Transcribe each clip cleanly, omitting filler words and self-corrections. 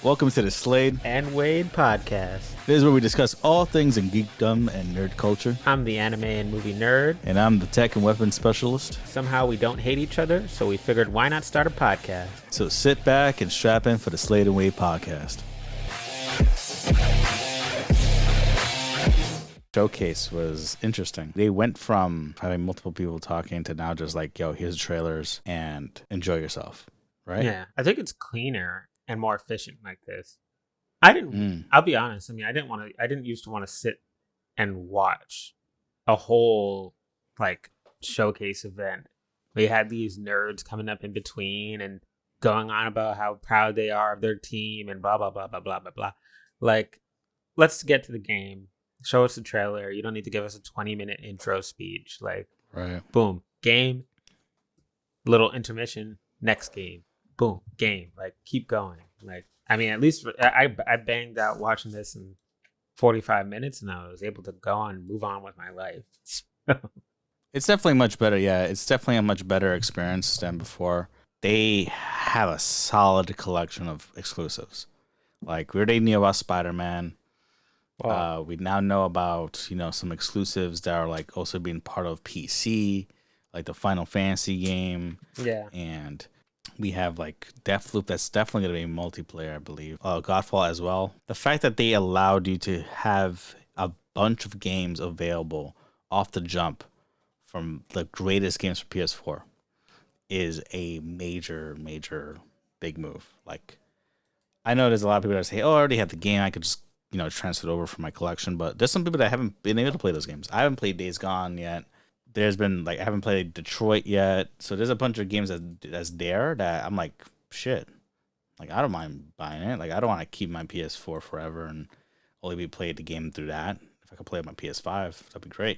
Welcome to the Slade and Wade podcast. This is where we discuss all things in geekdom and nerd culture. I'm the anime and movie nerd. And I'm the tech and weapons specialist. Somehow we don't hate each other, so we figured why not start a podcast? So sit back and strap in for the Slade and Wade podcast. Showcase was interesting. They went from having multiple people talking to now just like, yo, here's the trailers and enjoy yourself, right? Yeah, I think it's cleaner and more efficient like this. I'll be honest. I mean, I didn't used to want to sit and watch a whole like showcase event. We had these nerds coming up in between and going on about how proud they are of their team and blah, blah, blah, blah, blah, blah, blah. Like, let's get to the game. Show us the trailer. You don't need to give us a 20-minute intro speech. Like, right. Boom, game, little intermission, next game. Boom, game. Like, keep going. Like, I mean, at least I banged out watching this in 45 minutes, and I was able to go on and move on with my life. It's definitely much better. Yeah, it's definitely a much better experience than before. They have a solid collection of exclusives. Like, we already knew about Spider-Man. Wow. We now know about, some exclusives that are like also being part of PC, like the Final Fantasy game. Yeah. And we have like Deathloop that's definitely going to be multiplayer, I believe. Godfall as well. The fact that they allowed you to have a bunch of games available off the jump from the greatest games for PS4 is a major, major big move. Like, I know there's a lot of people that say, oh, I already have the game. I could just transfer it over from my collection. But there's some people that haven't been able to play those games. I haven't played Days Gone yet. There's been I haven't played Detroit yet. So there's a bunch of games that's there that I'm like, shit. Like, I don't mind buying it. Like, I don't want to keep my PS4 forever and only be played the game through that. If I could play it on my PS5, that'd be great.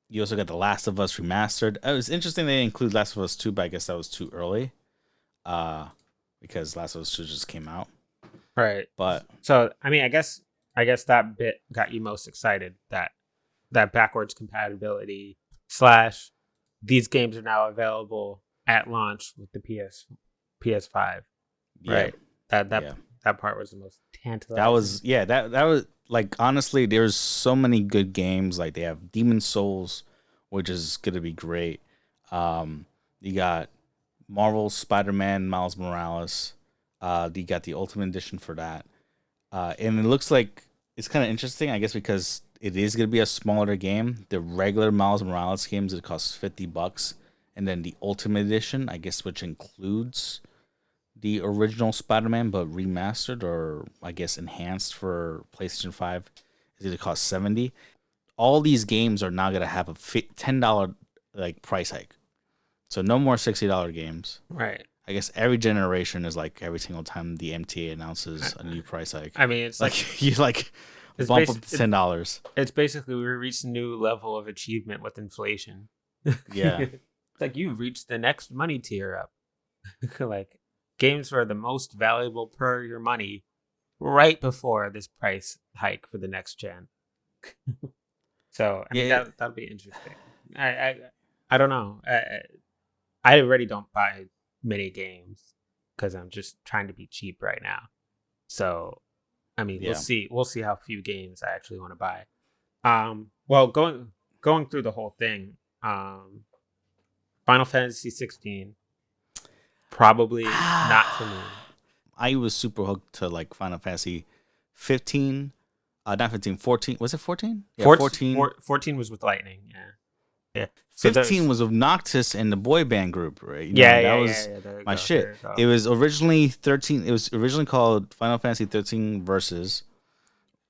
You also got The Last of Us remastered. It was interesting they include Last of Us 2, but I guess that was too early. Because Last of Us 2 just came out. Right. But so I mean, I guess that bit got you most excited, that backwards compatibility / these games are now available at launch with the PS5. Right. That part was the most tantalizing. That was like, honestly, there's so many good games. Like, they have Demon Souls, which is gonna be great. You got Marvel Spider-Man Miles Morales. You got the Ultimate Edition for that. And it looks like it's kind of interesting, I guess, because it is going to be a smaller game. The regular Miles Morales games, it costs $50. And then the Ultimate Edition, I guess, which includes the original Spider-Man, but remastered or, I guess, enhanced for PlayStation 5, is going to cost $70. All these games are now going to have a $10 price hike. So no more $60 games. Right. I guess every generation is like every single time the MTA announces a new price hike. I mean, it's like you bump up to $10. It's basically we reached a new level of achievement with inflation. Yeah, it's like you've reached the next money tier up. Like, games are the most valuable per your money right before this price hike for the next gen. So I mean, that'll be interesting. I don't know. I already don't buy many games because I'm just trying to be cheap right now. So, I mean, we'll see how few games I actually want to buy. Well, going through the whole thing, Final Fantasy 16, probably not for me. I was super hooked to like Final Fantasy 15, not 15, 14. Was it 14? Yeah, 14 was with Lightning. Yeah. So 15 was of Noctis and the boy band group, right? That was my shit. It was originally 13. It was originally called Final Fantasy 13 Versus.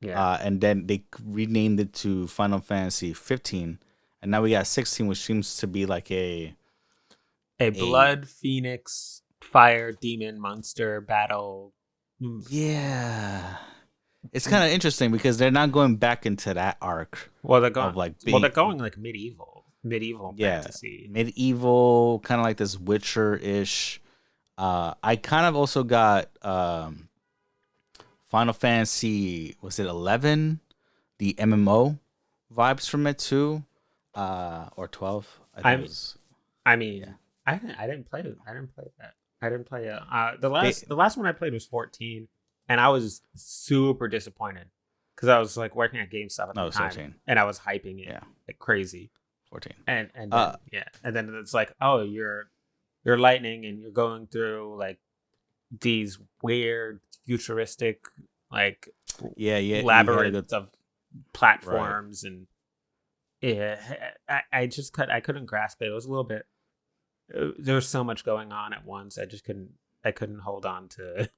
Yeah. And then they renamed it to Final Fantasy 15, and now we got 16, which seems to be like a blood phoenix fire demon monster battle. Yeah. It's kind of interesting because they're not going back into that arc. Well, they're going they're going like medieval fantasy. Medieval, kind of like this Witcher-ish. I kind of also got Final Fantasy, was it 11? The MMO vibes from it too, or 12? I didn't play it. I didn't play that. I didn't play it. The last one I played was 14. and I was super disappointed because I was like working at GameStop at No, the it was time, 13. and I was hyping it Yeah, like crazy. 14. And then and then it's like, oh, you're lightning, and you're going through like these weird futuristic like Yeah, yeah, you gotta go labyrinths of right. platforms, and yeah, I couldn't grasp it. It was a little bit. There was so much going on at once. I couldn't hold on to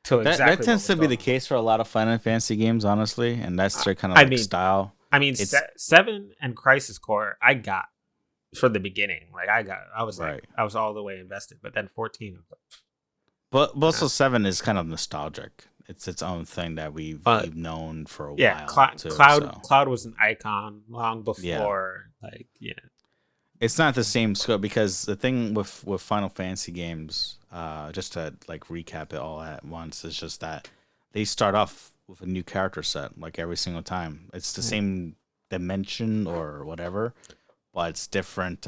to That exactly what tends was to be going the on. case for a lot of Final Fantasy games, honestly, and that's I, their kind of I like mean, style. It's 7 and Crisis Core I got from the beginning. Like right, I was all the way invested, but then 14 I was but like, also 7 is kind of nostalgic. It's its own thing that uh, we've known for a yeah, while too. So Cloud was an icon long yeah, before like yeah. it's not the same scope because the thing with Final Fantasy games, just to like recap it all at once, is just that they start off with a new character set like every single time. It's the Mhm. same dimension or whatever, but it's different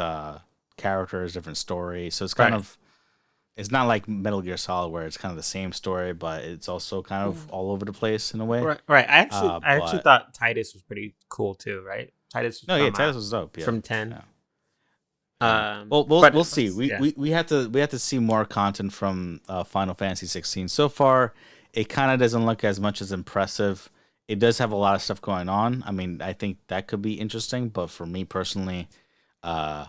characters, different story. So it's kind Right. of it's not like Metal Gear Solid where it's kind of the same story, but it's also kind of all over the place in a way. Right. I actually But thought Titus was pretty cool too, right? Titus was no, yeah, Titus was dope. Yeah, from 10. yeah, yeah. Well, we'll But see. yeah. We have to see more content from Final Fantasy 16. So far, it kind of doesn't look as much as impressive. It does have a lot of stuff going on. I mean, I think that could be interesting, but for me personally, uh,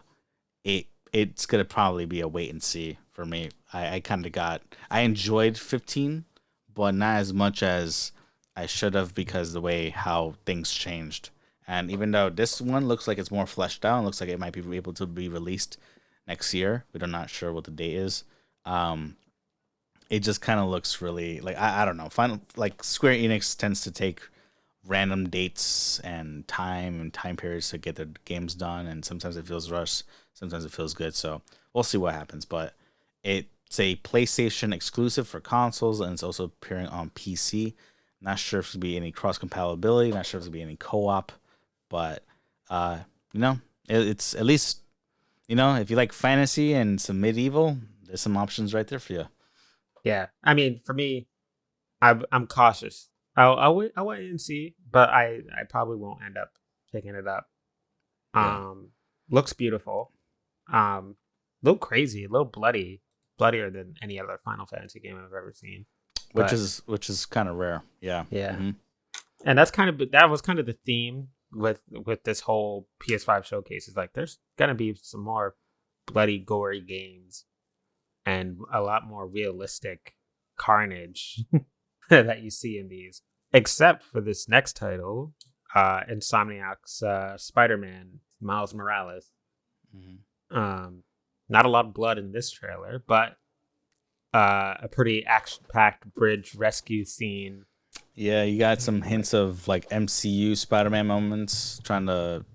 it's gonna probably be a wait and see for me. I kind of I enjoyed 15, but not as much as I should have because the way how things changed. And even though this one looks like it's more fleshed out, looks like it might be able to be released next year. We're not sure what the date is. Um, it just kind of looks really like I don't know. Final like Square Enix tends to take random dates and time periods to get their games done, and sometimes it feels rushed, sometimes it feels good. So we'll see what happens. But it's a PlayStation exclusive for consoles, and it's also appearing on PC. Not sure if there's gonna be any cross compatibility. Not sure if there's gonna be any co-op, but uh, you know, it's at least if you like fantasy and some medieval, there's some options right there for you. Yeah. I mean, for me, I'm cautious. I'll wait and see, but I probably won't end up picking it up. Yeah. Um, looks beautiful. A little crazy, a little bloodier than any other Final Fantasy game I've ever seen. But Which is kind of rare. Yeah. yeah, Hmm. and that was kind of the theme with this whole PS5 showcase. Is like there's gonna be some more bloody, gory games and a lot more realistic carnage that you see in these, except for this next title, Insomniac's Spider-Man Miles Morales. Hmm. Um, not a lot of blood in this trailer, but a pretty action-packed bridge rescue scene. Yeah, you got some hints of like MCU Spider-Man moments, trying to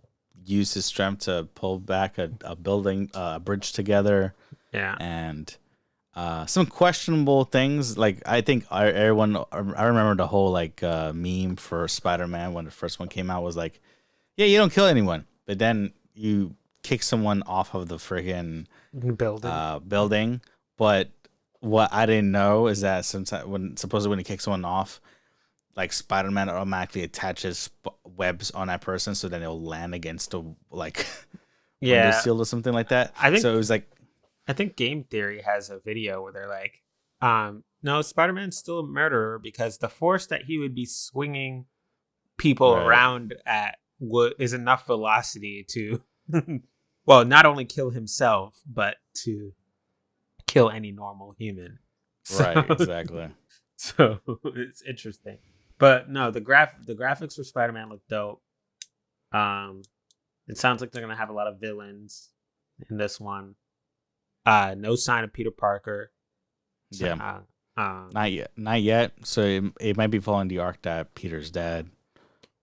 use his strength to pull back a building, a bridge together, Yeah, and some questionable things. Like I think everyone, I remember the whole like meme for Spider-Man when the first one came out was like, yeah, you don't kill anyone, but then you kick someone off of the friggin' building. building. But what I didn't know is that sometimes supposedly when you kick someone off, like Spider-Man automatically attaches webs on that person, so then it'll land against the like window Yeah, sill or something like that. I So think it was like, I think Game Theory has a video where they're like, no, Spider-Man's still a murderer because the force that he would be swinging people right, around at is enough velocity to, well, not only kill himself but to kill any normal human. So, right, exactly. so it's interesting. But no, the graphics for Spider-Man look dope. Um, it sounds like they're gonna have a lot of villains in this one. No sign of Peter Parker. So, Yeah, not yet, not yet. So it might be following the arc that Peter's dead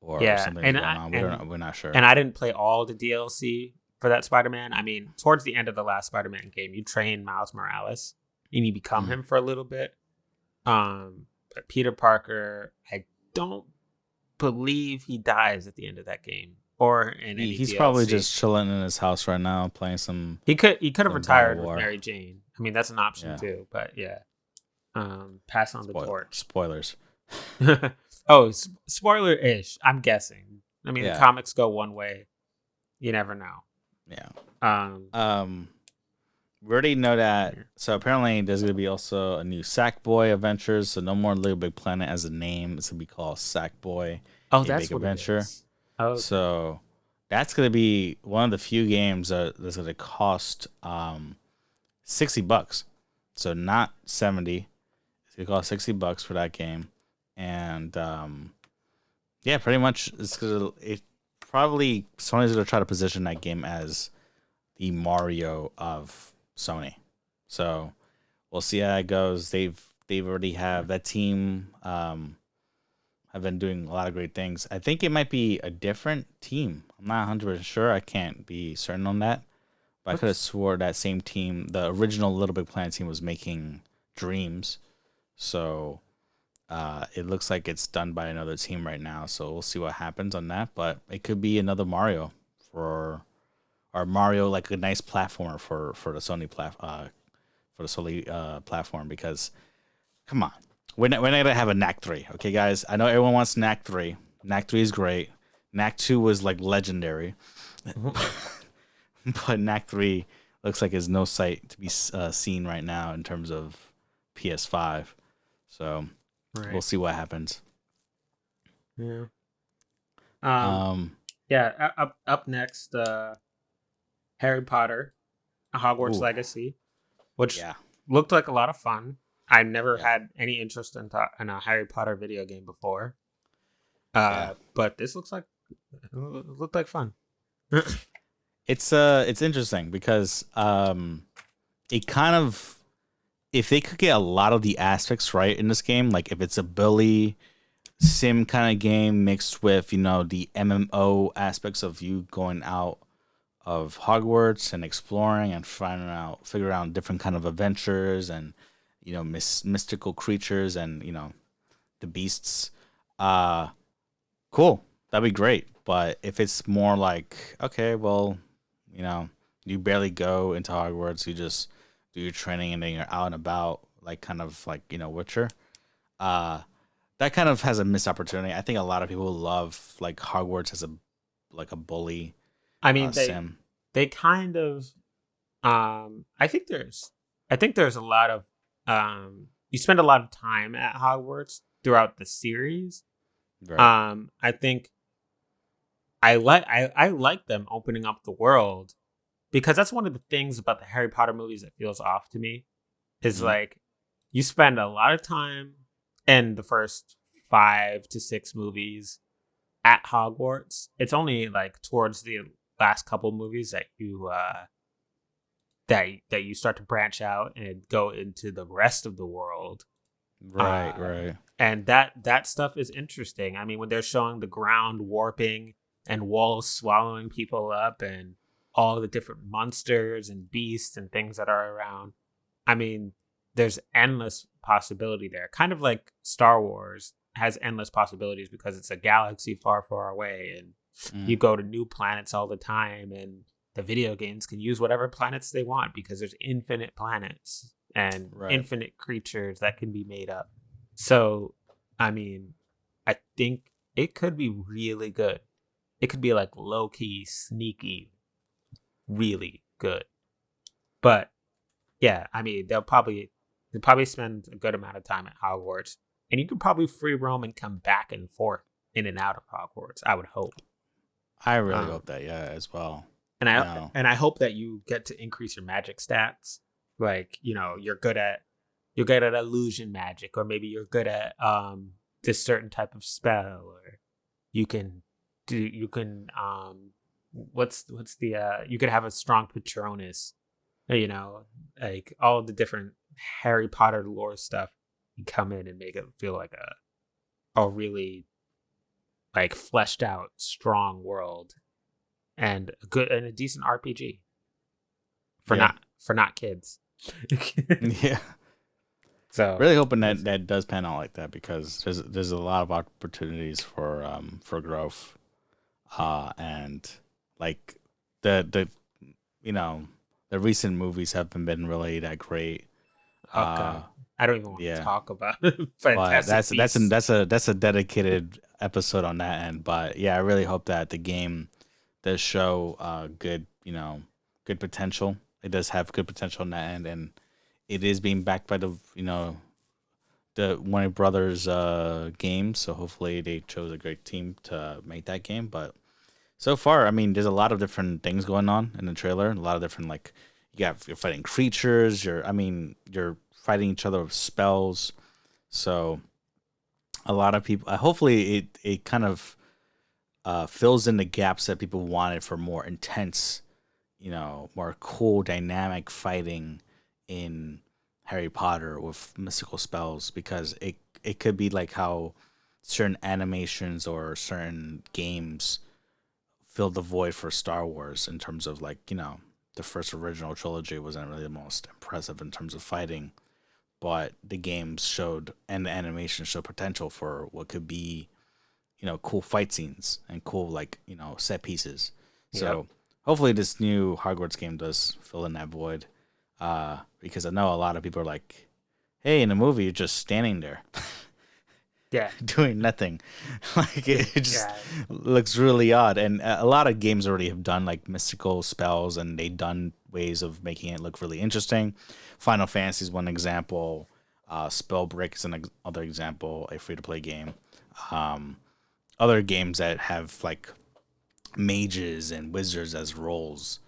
or yeah, something's going on. We don't know. We're not sure. and I didn't play all the DLC for that Spider-Man. I mean, towards the end of the last Spider-Man game, you train Miles Morales and you become Mm. him for a little bit. But Peter Parker, I don't believe he dies at the end of that game or in any He's DLC. probably just chilling in his house right now, playing some He could have some God of retired with War. Mary Jane. I mean, that's an option Yeah. too. But yeah, pass on the torch. Spoilers. Oh, spoiler-ish. I'm guessing. I mean, the Yeah. comics go one way. You never know. Yeah. Um, We already know that. yeah. So apparently, there's gonna be also a new Sackboy Adventures. So no more Little Big Planet as a name. It's gonna be called Sackboy: Oh, A Big that's what it Adventure. is. Okay. So that's gonna be one of the few games that's gonna cost $60. So not 70. It's gonna cost $60 for that game, and yeah, pretty much it probably Sony's gonna try to position that game as the Mario of Sony. So we'll see how it goes. They've already have that team have been doing a lot of great things. I think it might be a different team. I'm not 100% sure. I can't be certain on that. But I could have What's swore that same team, the original Little Big Planet team, was making Dreams. So it looks like it's done by another team right now. So we'll see what happens on that. But it could be another Mario for or Mario, like a nice platformer for the Sony platform, because come on, we're not gonna have a Knack 3, okay, guys? I know everyone wants Knack 3. Knack 3 is great. Knack 2 was like legendary, but Knack 3 looks like there's no sight to be seen right now in terms of PS5. So we'll right? see what happens. Yeah. Um. Um, Yeah. Up next, Harry Potter, Hogwarts ooh, Legacy, which yeah, looked like a lot of fun. I never yeah, had any interest in a Harry Potter video game before. yeah. But this looked like fun. It's interesting because it kind of, if they could get a lot of the aspects right in this game, like if it's a bully sim kind of game mixed with, the MMO aspects of you going out of Hogwarts and exploring and figuring out different kind of adventures and mystical creatures and the beasts. Uh, cool, that'd be great. But if it's more like, okay, well, you know, you barely go into Hogwarts, you just do your training and then you're out and about, like kind of like Witcher. Uh, that kind of has a missed opportunity. I think a lot of people love like Hogwarts as a bully I mean, sim. they kind of I think there's a lot of you spend a lot of time at Hogwarts throughout the series. Right. I think I like them opening up the world because that's one of the things about the Harry Potter movies that feels off to me is Hmm. like you spend a lot of time in the first 5 to 6 movies at Hogwarts. It's only like towards the last couple movies that you start to branch out and go into the rest of the world. Right. Uh, Right. and that stuff is interesting. I mean, when they're showing the ground warping and walls swallowing people up and all the different monsters and beasts and things that are around, I mean, there's endless possibility there. Kind of like Star Wars has endless possibilities because it's a galaxy far, far away, and you Mm, go to new planets all the time, and the video games can use whatever planets they want because there's infinite planets and right. infinite creatures that can be made up. So, I mean, I think it could be really good. It could be like low key, sneaky, really good. But yeah, I mean, they'll probably spend a good amount of time at Hogwarts, and you could probably free roam and come back and forth in and out of Hogwarts. I would hope. I really Um, hope that, yeah, as well. and I No. and I hope that you get to increase your magic stats. Like you're good at illusion magic, or maybe you're good at this certain type of spell, or you can you can what's the you could have a strong Patronus, you know, like all the different Harry Potter lore stuff. You come in and make it feel like a really like fleshed out strong world and a good and a decent RPG Yeah. for not kids. Yeah. So Really hoping that it's that does pan out like that, because there's a lot of opportunities for growth. And like the you know the recent movies haven't been really that great. okay. I don't even want to Yeah. talk about But Fantastic that's Beasts. that's a dedicated episode on that end. But yeah, I really hope that the game does show good, good potential. It does have good potential on that end, and it is being backed by the Warner Brothers game. So hopefully they chose a great team to make that game. But so far, I mean, there's a lot of different things going on in the trailer. A lot of different like you're fighting creatures. You're fighting each other with spells. So a lot of people. Hopefully, it kind of fills in the gaps that people wanted for more intense, more cool, dynamic fighting in Harry Potter with mystical spells. Because it could be like how certain animations or certain games filled the void for Star Wars in terms of like the first original trilogy wasn't really the most impressive in terms of fighting, but the games showed and the animation showed potential for what could be cool fight scenes and cool like set pieces. Yep. So hopefully this new Hogwarts game does fill in that void, because I know a lot of people are like, hey, in the movie you're just standing there Yeah. doing nothing. Like it just Yeah. looks really odd. And a lot of games already have done like mystical spells, and they've done ways of making it look really interesting. Final Fantasy is one example. Spellbreak is another example, a free to play game. Um, Other games that have like mages and wizards as roles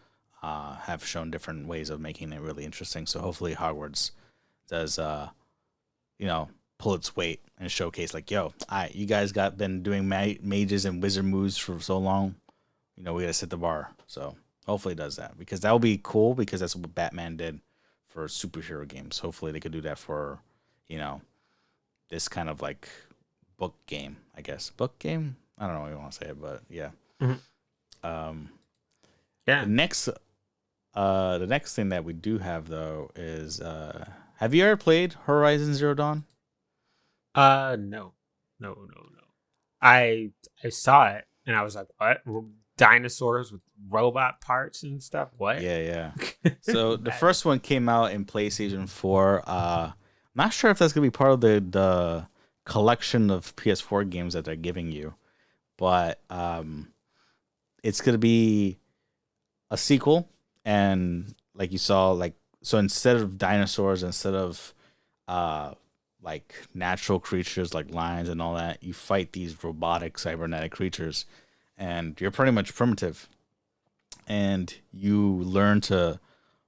have shown different ways of making it really interesting. So hopefully Hogwarts does you know, pull its weight and showcase like, yo, you guys got been doing mages and wizard moves for so long. We gotta set the bar. So hopefully it does that, because that would be cool, because that's what Batman did for superhero games. Hopefully they could do that for, you know, this kind of like book game, I guess. Book game? I don't know what you want to say it, but yeah. Mhm. Um, Yeah. the next thing that we do have though is have you ever played Horizon Zero Dawn? No, no. I saw it and I was like, what? Dinosaurs with robot parts and stuff? What? Yeah, yeah. So the That- first one came out in PlayStation 4. Not sure if that's gonna be part of the collection of PS4 games that they're giving you, but it's gonna be a sequel, and like you saw, like so instead of dinosaurs, instead of uh like natural creatures like lions and all that, you fight these robotic cybernetic creatures, and you're pretty much primitive, and you learn to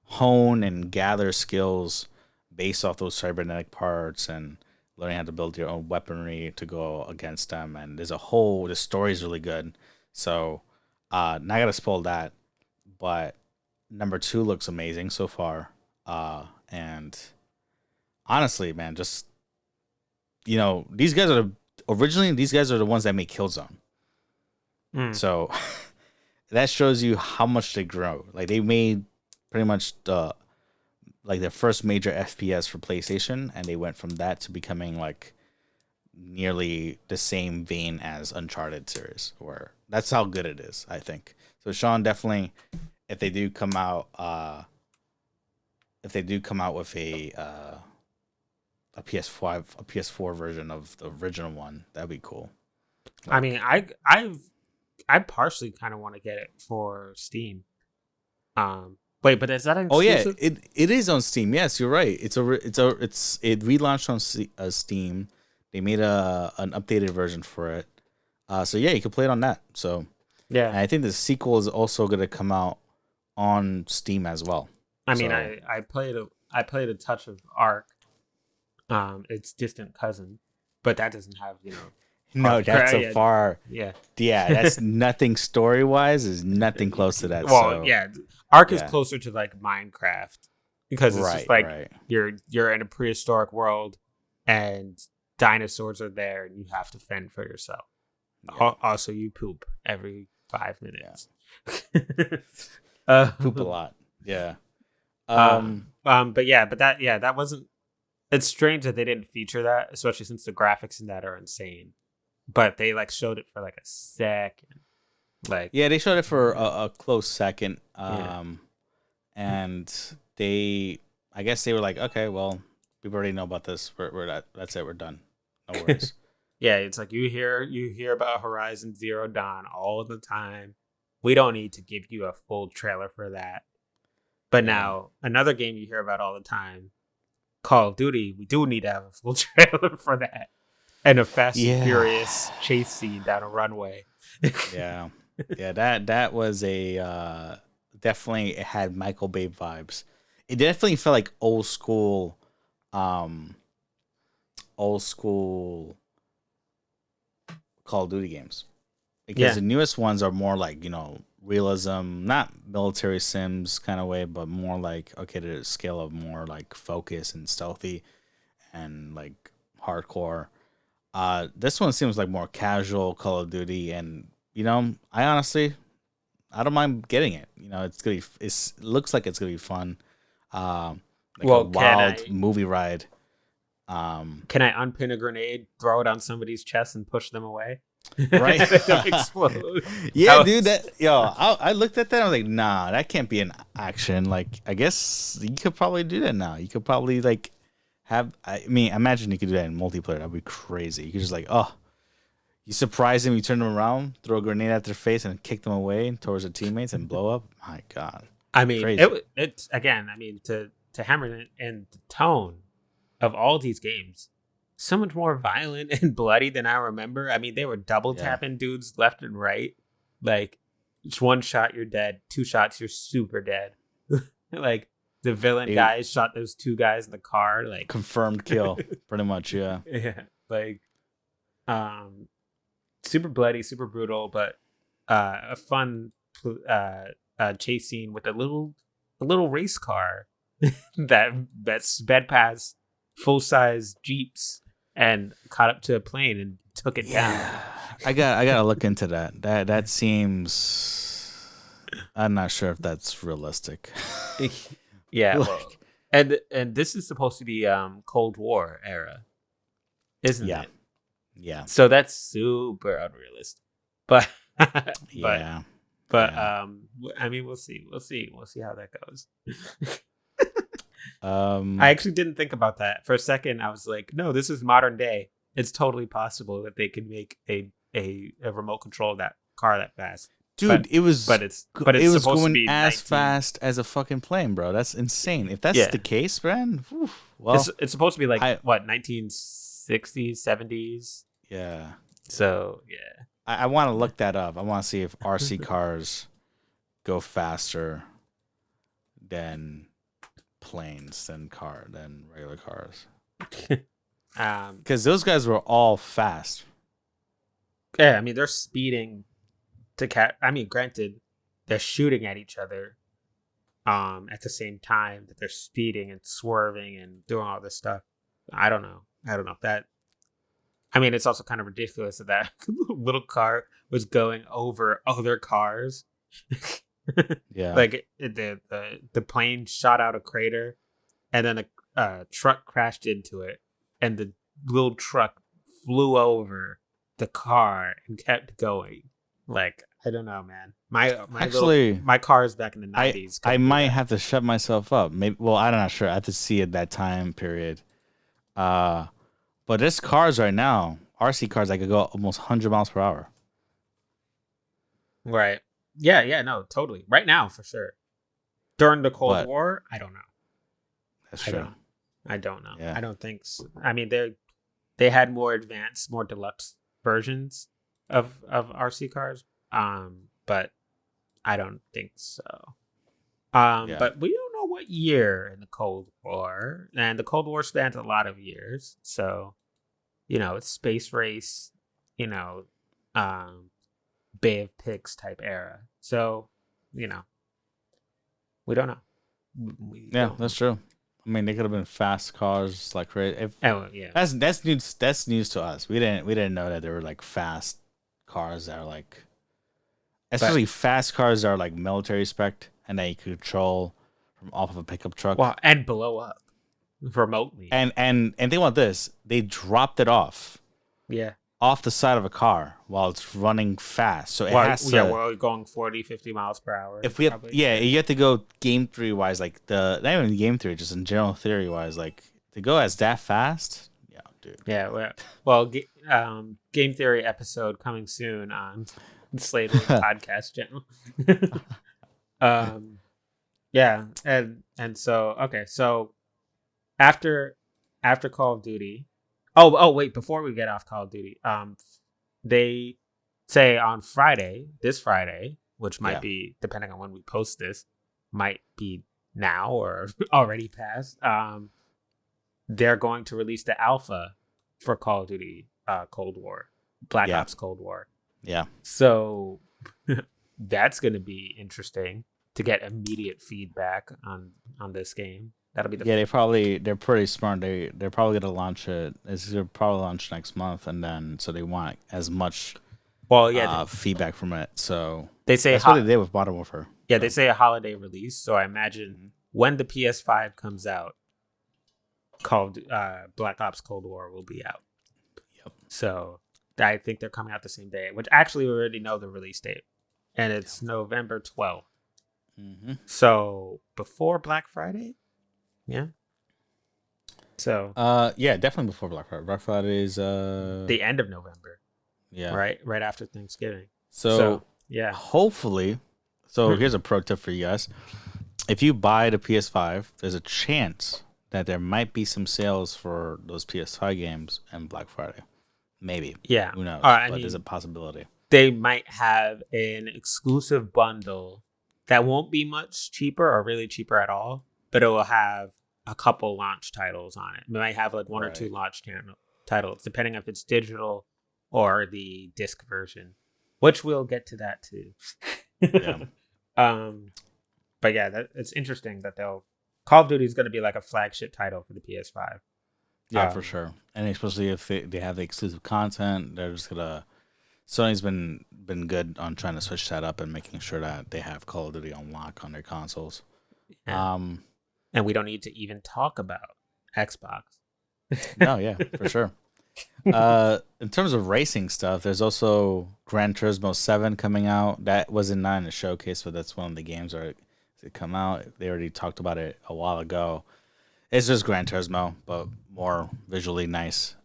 hone and gather skills based off those cybernetic parts, and learning how to build your own weaponry to go against them. And the story is really good. So not gonna spoil that, but number two looks amazing so far. And honestly, man, just these guys are the ones that make Killzone. Mm. So that shows you how much they grow. Like they made pretty much their first major FPS for PlayStation, and they went from that to becoming like nearly the same vein as Uncharted series, where that's how good it is, I think. So Sean, definitely, if they do come out, with a PS5, a PS4 version of the original one, that'd be cool. I mean, I partially kind of want to get it for Steam. Wait, but is that an Oh yeah, exclusive? it is on Steam. Yes, you're right. It relaunched on Steam. They made an updated version for it. So yeah, you can play it on that. So, Yeah. and I think the sequel is also gonna come out on Steam as well. I mean, So, I played a touch of Ark, its distant cousin, but that doesn't have no, that's a yeah, far. yeah. Yeah, that's nothing story wise. Is nothing close to that. Well, So, yeah, Ark is yeah. closer to like Minecraft because it's just Right, like right. you're in a prehistoric world and dinosaurs are there and you have to fend for yourself. Yeah. Also, you poop every 5 minutes. Poop a lot. Yeah. That wasn't. It's strange that they didn't feature that, especially since the graphics in that are insane. But they like showed it for like a second, like Yeah, they showed it for a close second. Yeah. And I guess they were like, okay, well, People already know about this. That's it. We're done. No worries. Yeah, it's like you hear about Horizon Zero Dawn all the time. We don't need to give you a full trailer for that. But Yeah. now another game you hear about all the time, Call of Duty, we do need to have a full trailer for that. And a Fast and Yeah. Furious chase scene down a runway. Yeah. Yeah, that was a definitely it had Michael Bay vibes. It definitely felt like um old school Call of Duty games. Because Yeah. the newest ones are more like, realism, not military sims kind of way, but more like okay, to the scale of more like focus and stealthy and like hardcore. This one seems like more casual Call of Duty, and I don't mind getting it. It looks like it's gonna be fun. Like a Well, wild movie ride. can I unpin a grenade, throw it on somebody's chest, and push them away? Right? Let them explode. Yeah, dude. I looked at that. And I was like, nah, that can't be an action. Like, I guess you could probably do that now. You could probably like have. I mean, imagine you could do that in multiplayer. That'd be crazy. You could just like, oh, you surprise them, you turn them around, throw a grenade at their face, and kick them away towards their teammates and blow up. My God. I mean, Crazy. it's again. I mean, to hammer it in the tone of all these games, so much more violent and bloody than I remember. I mean, they were double tapping dudes left and right. Like, just one shot, you're dead. Two shots, you're super dead. Like, the villain guys shot those two guys in the car. Like, confirmed kill, pretty much. Yeah. Yeah. Like, super bloody, super brutal, but a fun chase scene with a little race car that sped past full size jeeps and caught up to a plane and took it down. I gotta look into that. That seems. I'm not sure if that's realistic. Yeah, well, and this is supposed to be Cold War era, isn't it? Yeah. So that's super unrealistic. But yeah. I mean, we'll see how that goes. I I actually didn't think about that for a second. I was like, no, this is modern day. It's totally possible that they could make a remote control of that car that fast. Dude, it was it's it was supposed going to be as 19 fast as a fucking plane, bro. That's insane. If that's the case, man, well, it's supposed to be like 1960s, 70s. Yeah. So yeah, I want to look that up. I want to see if RC cars go faster than planes than regular cars. Because those guys were all fast. Yeah, I mean they're speeding to I mean, granted, they're shooting at each other at the same time that they're speeding and swerving and doing all this stuff. I don't know if that. I mean, it's also kind of ridiculous that little car was going over other cars. Yeah, like the plane shot out a crater, and then a truck crashed into it, and the little truck flew over the car and kept going. Like, I don't know, man. My car is back in the 90s. I might have to shut myself up. Maybe. Well, I'm not sure. I have to see at that time period. But there's cars right now, RC cars that could go almost 100 miles per hour. Right. Yeah, no, totally. Right now, for sure. During the Cold War, I don't know. That's true. I don't know. Yeah. I don't think so. I mean, they had more advanced, more deluxe versions of RC cars, but I don't think so. But we don't know what year in the Cold War, and the Cold War spans a lot of years. So, it's space race, Bay of Pigs type era. So, we don't know. That's true. I mean, they could have been fast cars like crazy. Yeah. That's news. That's news to us. We didn't know that there were like fast cars that are like, especially fast cars that are like military spec and that you could control from off of a pickup truck. Well, and blow up remotely. And think about this: they dropped it off. Yeah. Off the side of a car while it's running fast. So it has to... Yeah, we're going 40, 50 miles per hour. If we have, you have to go game theory wise, like not even game theory, just in general theory wise, like To go as that fast, yeah, dude. Yeah, game theory episode coming soon on Slade podcast channel. um, yeah, and so okay, so after Call of Duty, wait, before we get off Call of Duty, they say on this Friday, which might Yeah, be depending on when we post this, might be now or already passed. They're going to release the alpha for Call of Duty Cold War, Black yeah, Ops Cold War. yeah. So that's going to be interesting to get immediate feedback on this game. That'll be the Yeah, they're pretty smart. They're probably gonna launch it. They'll probably launch next month, and then so they want as much well, yeah. feedback from it. So They say that's what they did with Modern Warfare. yeah, So. they say a holiday release. So I imagine when the PS5 comes out, called Black Ops Cold War will be out. Yep. So I think they're coming out the same day, which actually we already know the release date, and it's November 12th. Mm-hmm. So before Black Friday, yeah. So yeah, definitely before Black Friday. Black Friday is the end of November, yeah, right after Thanksgiving. So yeah, hopefully, so here's a pro tip for you guys: if you buy the PS5, there's a chance that there might be some sales for those PS5 games and Black Friday. Maybe. Yeah. Who knows? I But mean, there's a possibility. they might have an exclusive bundle that won't be much cheaper or really cheaper at all, but it will have a couple launch titles on it. It might have like one or two launch titles, depending if it's digital or the disc version, which we'll get to that too. Yeah. But yeah, it's interesting that Call of Duty is going to be like a flagship title for the PS5. Yeah, for sure. And especially if they have the exclusive content, they're just gonna. Sony's been good on trying to switch that up and making sure that they have Call of Duty on lock on their consoles. Yeah. And we don't need to even talk about Xbox. No, yeah, for sure. In terms of racing stuff, there's also Gran Turismo 7 coming out. That wasn't not in the showcase, but that's one of the games that come out. They already talked about it a while ago. It's just Gran Turismo, but more visually nice.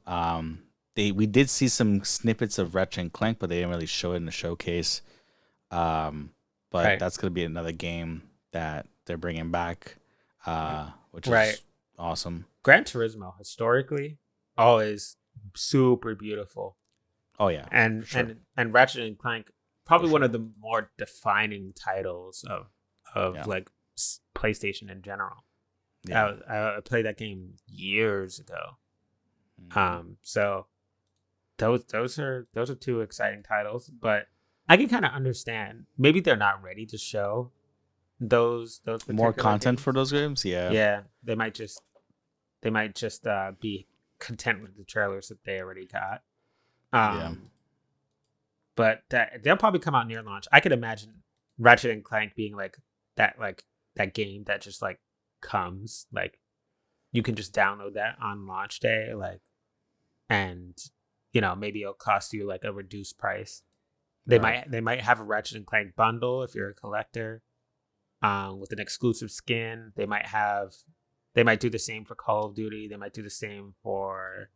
We did see some snippets of Ratchet and Clank, but they didn't really show it in the showcase. But that's going to be another game that they're bringing back, which is awesome. Gran Turismo, historically, always super beautiful. Oh, yeah. And sure. and Ratchet and Clank, probably one of the more defining titles of like PlayStation in general. Yeah. I played that game years ago. So those are two exciting titles, but I can kind of understand maybe they're not ready to show those more content games. for those games. Yeah, they might just be content with the trailers that they already got. But they'll probably come out near launch. I could imagine Ratchet and Clank being like that game that just like comes, like you can just download that on launch day, like, and maybe it'll cost you like a reduced price. They might have a Ratchet and Clank bundle if you're a collector, with an exclusive skin. They might do the same for Call of Duty. They might do the same for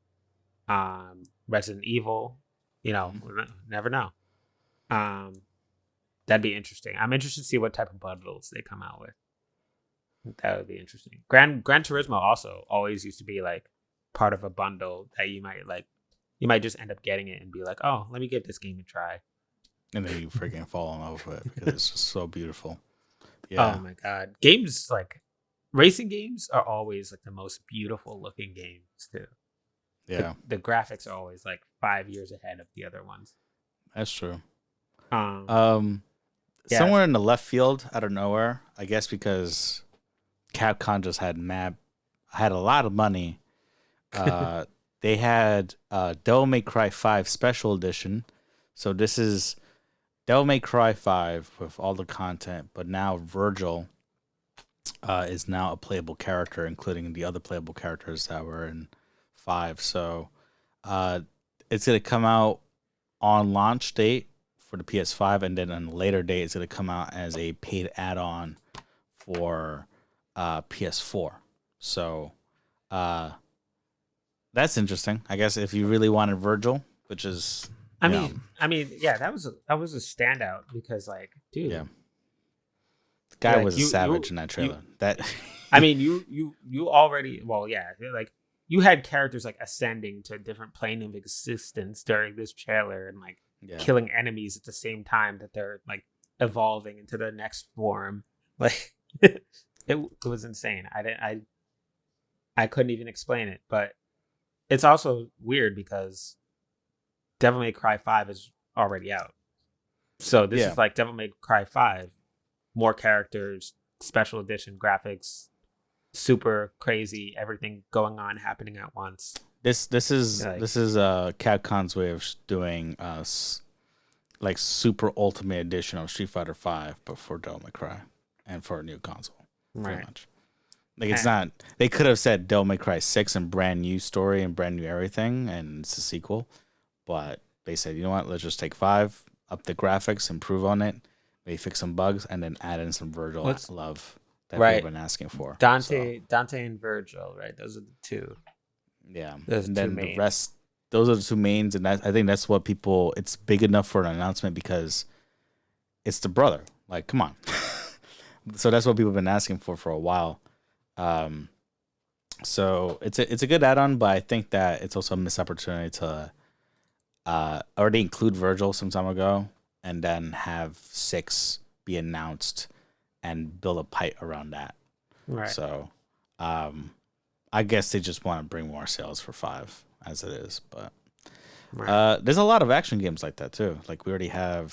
Resident Evil. Never know. That'd be interesting. I'm interested to see what type of bundles they come out with. That would be interesting. Gran Turismo also always used to be like part of a bundle that you might just end up getting it and be like, oh, let me give this game a try. And then you freaking fall in love with it because it's just so beautiful. Yeah. Oh my god. Games like racing games are always like the most beautiful looking games too. Yeah. The graphics are always like 5 years ahead of the other ones. That's true. Yeah. Somewhere in the left field, out of nowhere, I guess because Capcom just had a lot of money. They had Devil May Cry 5 Special Edition. So this is Devil May Cry 5 with all the content, but now Virgil is now a playable character, including the other playable characters that were in 5. So it's going to come out on launch date for the PS5, and then on a later date, it's going to come out as a paid add-on for PS4. So Uh, that's interesting. I guess if you really wanted Virgil, which is I you know, mean, yeah, that was a standout because like, yeah, dude, the guy like was a savage in that you trailer. That I mean, you already, well, yeah, like you had characters like ascending to a different plane of existence during this trailer and like yeah, killing enemies at the same time that they're like evolving into their next form. Like it was insane. I couldn't even explain it, but it's also weird because Devil May Cry 5 is already out. So this yeah. is like Devil May Cry 5, more characters, special edition graphics, super crazy, everything going on happening at once. This is Like, Capcom's way of doing like super ultimate edition of Street Fighter Five, but for Devil May Cry and for a new console, pretty right. much. Like it's Eh, not. They could have said Devil May Cry 6 and brand new story and brand new everything, and it's a sequel. But they said, you know what? Let's just take 5, up the graphics, improve on it, maybe fix some bugs, and then add in some Virgil What's love that people right? have been asking for. So Dante and Virgil, right? Those are the two. yeah, Those and two then the mains. rest. Those are the two mains, and I think that's what people. It's big enough for an announcement because it's the brother. Like, come on. So that's what people have been asking for a while. Um, so it's a good add-on, but I think that it's also a missed opportunity to already include Virgil some time ago, and then have 6 be announced and build a pipe around that. Right. So, um, I guess they just want to bring more sales for 5 as it is, but Right. there's a lot of action games like that too. Like we already have,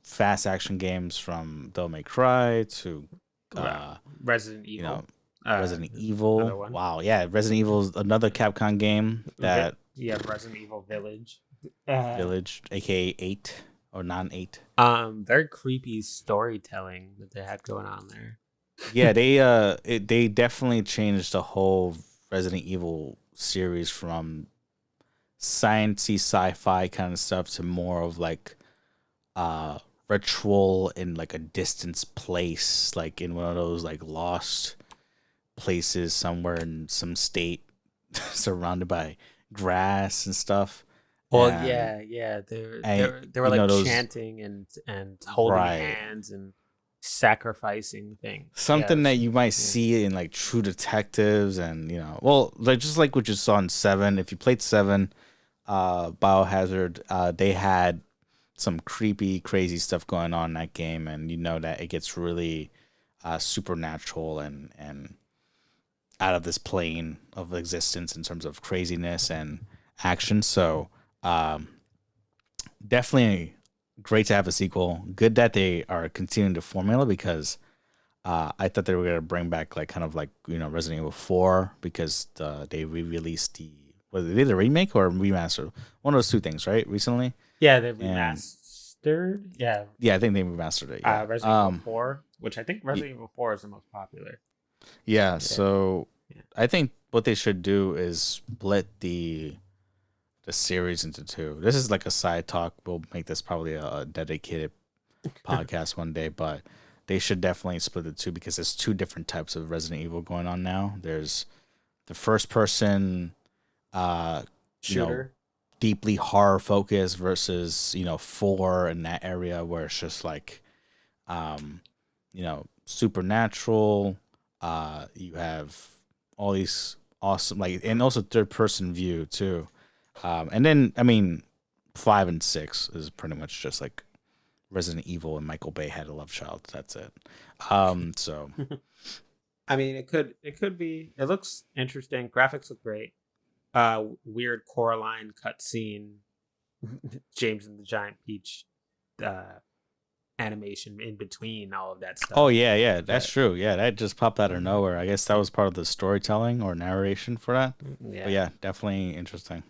fast action games from Devil May Cry to, Right. uh, Resident you know, Evil. Resident Evil. Another one. Wow, yeah, Resident Evil is another Capcom game that You have Resident Evil Village. Village, aka 8 or non 8. Very creepy storytelling that they had going on there. Yeah, they definitely changed the whole Resident Evil series from sciencey sci-fi kind of stuff to more of like uh ritual in like a distant place, like in one of those like lost places somewhere in some state surrounded by grass and stuff. Well, And yeah, they were you know like those chanting and holding right. hands and sacrificing things. Yeah, Something that you might yeah. see in like True Detectives and well, like just like what you saw in 7. If you played 7, Biohazard, they had some creepy, crazy stuff going on in that game, and you know that it gets really supernatural and out of this plane of existence in terms of craziness and action. So um, definitely great to have a sequel. Good that they are continuing the formula because I thought they were gonna bring back like kind of like Resident Evil 4 because they re-released the was it a remake or a remaster? One of those two things, right? Recently, Yeah, they and remastered. Yeah, yeah, I think they remastered it. Yeah, Resident Evil 4, which I think y- Resident Evil 4 is the most popular. yeah. Yeah, So yeah. I think what they should do is split the series into 2. This is like a side talk. We'll make this probably a dedicated podcast one day, but they should definitely split the 2 because there's 2 different types of Resident Evil going on now. There's the first person, uh, you know, Shooter. deeply horror focused versus 4 in that area where it's just like, supernatural. You have all these awesome like, and also third person view too. And then I mean, 5 and 6 is pretty much just like Resident Evil and Michael Bay had a love child. That's it. So I mean, it could be. It looks interesting. Graphics look great. Weird Coraline cutscene. James and the Giant Peach uh, animation in between all of that oh stuff. yeah, yeah, that's But true. Yeah, that just popped out of nowhere. I guess that was part of the storytelling or narration for that. But yeah, yeah, definitely interesting.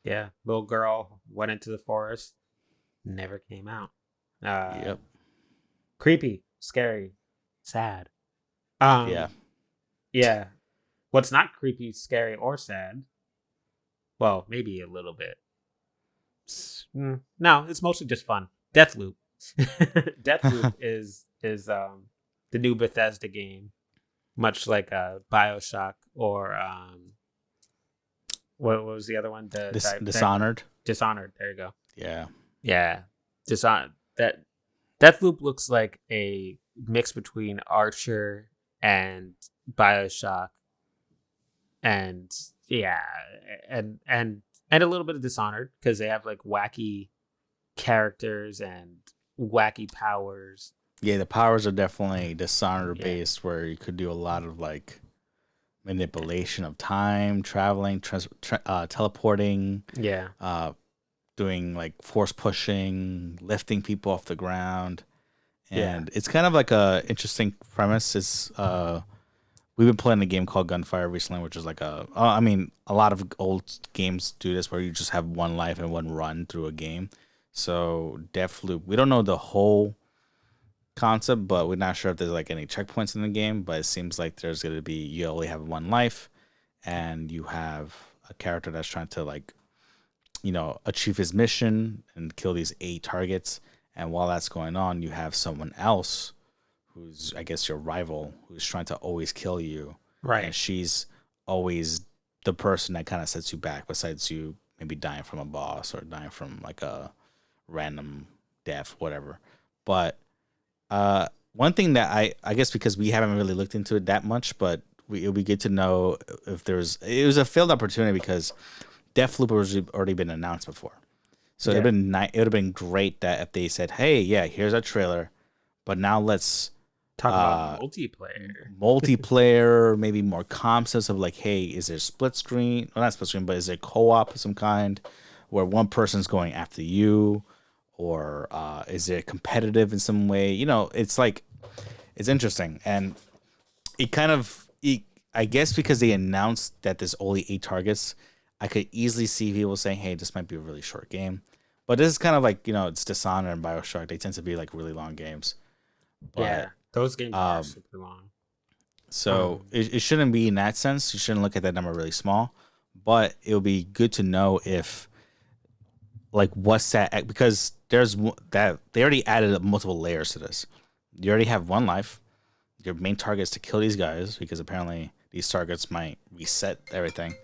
yeah. Little girl went into the forest, never came out. Uh, Yep. Creepy, scary, sad. Yeah. Um, yeah. What's not creepy, scary, or sad? Well, maybe a little bit. No, it's mostly just fun. Deathloop. Deathloop is the new Bethesda game. much like Bioshock or what was the other one? Dishonored. Dishonored. There you go. Yeah. Yeah, Dishonored. That Deathloop looks like a mix between Archer and Bioshock, and yeah, and a little bit of Dishonored because they have like wacky characters and wacky powers. Yeah, the powers are definitely Dishonored Yeah, based, where you could do a lot of like manipulation of time, traveling, teleporting, yeah, uh, doing like force pushing, lifting people off the ground, yeah, and it's kind of like a interesting premise. It's we've been playing a game called Gunfire recently, which is like I mean, a lot of old games do this where you just have one life and one run through a game. So Deathloop, we don't know the whole concept, but we're not sure if there's like any checkpoints in the game. But it seems like there's going to be you only have one life, and you have a character that's trying to like achieve his mission and kill these 8 targets. And while that's going on, you have someone else who's I guess your rival who's trying to always kill you, and right. she's always the person that kind of sets you back. Besides you maybe dying from a boss or dying from like a random death, whatever. But one thing that I guess because we haven't really looked into it that much, but it'll be good to know if it was a failed opportunity because Deathloop was already been announced before. So Yeah, it would have been great that if they said, "Hey, yeah, here's our trailer, but now let's talk about uh multiplayer. multiplayer, maybe more concepts of like, hey, is there split screen? Well, not split screen, but is there co-op of some kind where one person's going after you, or is it competitive in some way? It's like it's interesting, and I guess because they announced that there's only 8 targets, I could easily see people saying, "Hey, this might be a really short game." But this is kind of like it's Dishonored and Bioshock. They tend to be like really long games, but Yeah, those games are um, super long. so it shouldn't be in that sense. You shouldn't look at that number really small, but it would be good to know if like what's that because that they already added multiple layers to this. You already have one life. Your main target is to kill these guys because apparently these targets might reset everything.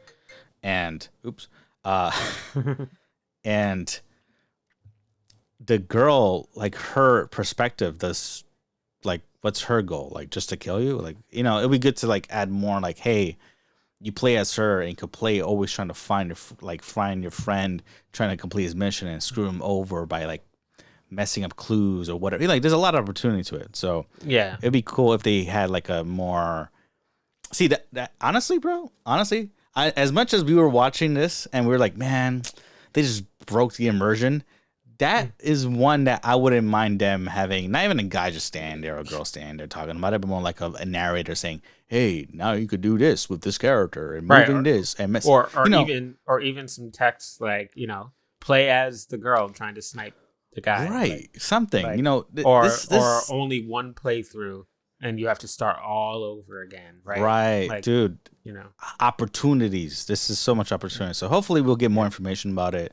And oops, uh, and the girl, like her perspective, does like what's her goal? Like just to kill you? Like it'd be good to like add more. Like hey, you play as her and you could play always trying to find your friend trying to complete his mission and screw him over by like messing up clues or whatever. Like there's a lot of opportunity to it. So Yeah, it'd be cool if they had like a more see that honestly, bro. Honestly, as much as we were watching this and we were like, man, they just broke the immersion. That is one that I wouldn't mind them having. Not even a guy just standing there or a girl standing there talking about it, but more like a narrator saying, "Hey, now you could do this with this character and right. moving this and mess." Or You know, even some text like play as the girl trying to snipe the guy, right? Something. like or This only one playthrough and you have to start all over again, right? right, Like dude. you know, Opportunities. This is so much opportunity. So hopefully we'll get more information about it.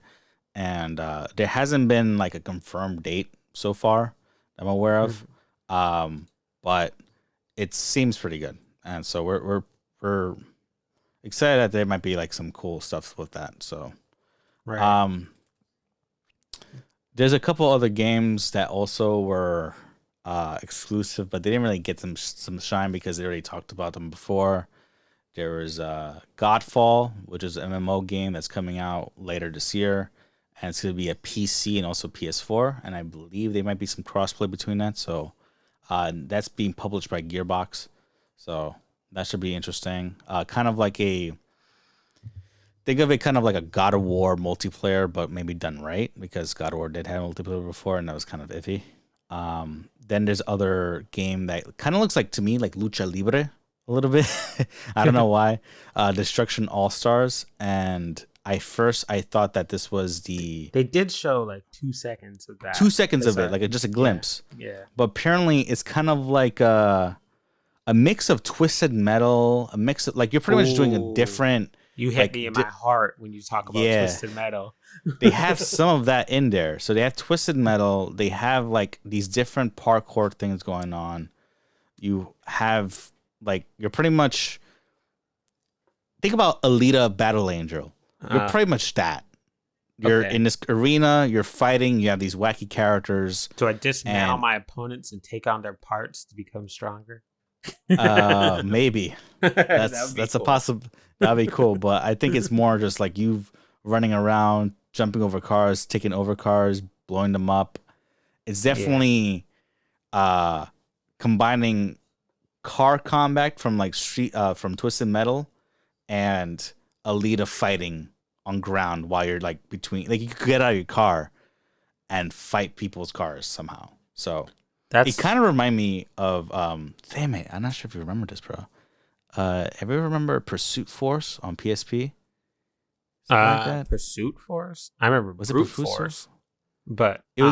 And there hasn't been like a confirmed date so far that I'm aware of, Mhm. but it seems pretty good, and so we're excited that there might be like some cool stuff with that. So Right. um, there's a couple other games that also were exclusive, but they didn't really get some shine because they already talked about them before. There was Godfall, which is an MMO game that's coming out later this year, and it's going to be a PC and also PS4, and I believe there might be some crossplay between that. So that's being published by Gearbox, so that should be interesting. Kind of like think of it kind of like a God of War multiplayer, but maybe done right because God of War did have multiplayer before, and that was kind of iffy. Then there's other game that kind of looks like to me like Lucha Libre a little bit. I don't know why. Destruction All Stars, and I thought that this was the They did show like 2 seconds of that. 2 seconds of it, like just a Yeah. glimpse. Yeah. But apparently, it's kind of like a mix of Twisted Metal, a mix of like you're pretty much doing a Ooh. different You hit like me in my heart when you talk about yeah. Twisted Metal. They have some of that in there. So they have Twisted Metal. They have like these different parkour things going on. You have Like you're pretty much think about Alita Battle Angel. You're Uh, pretty much that. You're okay. in this arena, you're fighting, you have these wacky characters, Do I dismantle and my opponents and take on their parts to become stronger? maybe That would be that's a cool. possible that'd be cool, but I think it's more just like you running around, jumping over cars, taking over cars, blowing them up. It's Yeah. definitely uh combining car combat from like street from Twisted Metal and Alita fighting on ground while you're like between like you could get out of your car and fight people's cars somehow. So it That's kind of remind me of damn it, I'm not sure if you remember this, bro. Have you ever remember Pursuit Force on PSP? Something like that. Pursuit Force. I remember Was it Brute Pursuit Force, Force? but It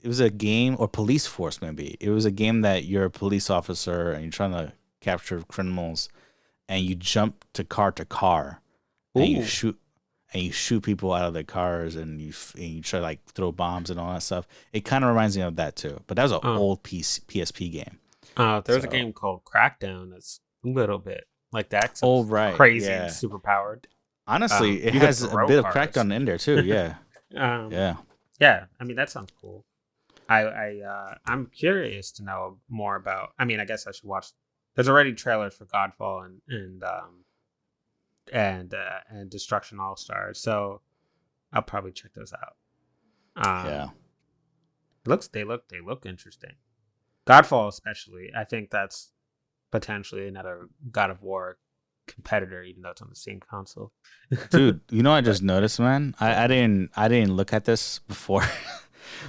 was a game or Police Force maybe. It was a game that you're a police officer and you're trying to capture criminals and you jump to car and ooh, you shoot people out of their cars and and you try to like throw bombs and all that stuff. It kind of reminds me of that too. But that was an uh, old PSP game. there's a So, game called Crackdown that's a little bit like that, except oh it's right, crazy and yeah. super powered. Honestly, it You could has a throw bit of cars. Crackdown in there too. Yeah, um, yeah, yeah, I mean that sounds cool. I'm curious to know more about. I mean, I guess I should watch. There's already trailers for Godfall and Destruction All Stars, so I'll probably check those out. yeah. Um, they look interesting. Godfall, especially, I think that's potentially another God of War competitor, even though it's on the same console. Dude, you know I But just noticed, man. I didn't look at this before,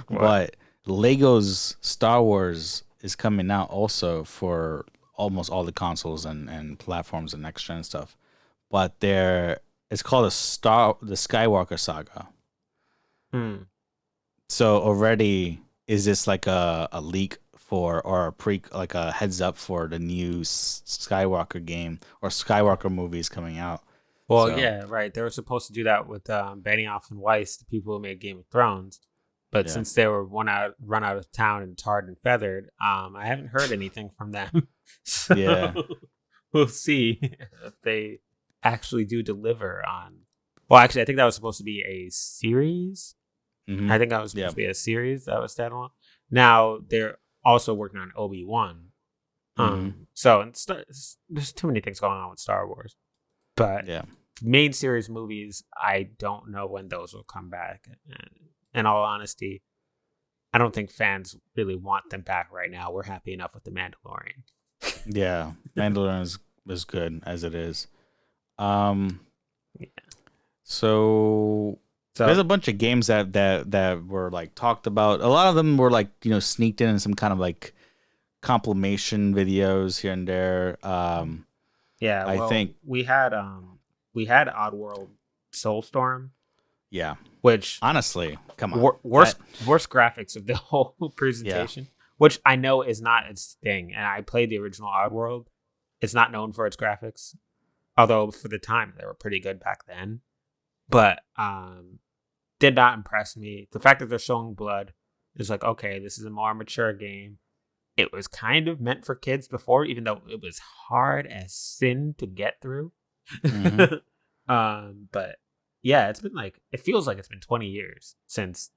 what? but Lego's Star Wars is coming out also for almost all the consoles and platforms and next gen stuff. But it's called the Skywalker Saga. Hmm. So already is this like a leak for or a pre like a heads up for the new Skywalker game or Skywalker movies coming out? Well, So yeah, right. They were supposed to do that with Benioff and Weiss, the people who made Game of Thrones. But yeah, since they were run out of town and tarred and feathered, I haven't heard anything from them. So yeah, we'll see if they actually do deliver on. Well, actually, I think that was supposed to be a series. hmm I think that was yeah, supposed to be a series that was standalone. Now they're also working on Obi-Wan. hmm So there's too many things going on with Star Wars. But yeah. main series movies, I don't know when those will come back. And in all honesty, I don't think fans really want them back right now. We're happy enough with The Mandalorian. Yeah, Mandalorian is good as it is. Um, Yeah. so there's So, a bunch of games that were like talked about. A lot of them were like sneaked in some kind of like compilation videos here and there. yeah, I well, think we had Oddworld Soulstorm, yeah. which Honestly, come on, that worst graphics of the whole yeah. presentation, which I know is not its thing. And I played the original Oddworld. It's not known for its graphics, although for the time they were pretty good back then. But did not impress me. The fact that they're showing blood is like, okay, this is a more mature game. It was kind of meant for kids before, even though it was hard as sin to get through. hmm But yeah, it feels like it's been 20 years since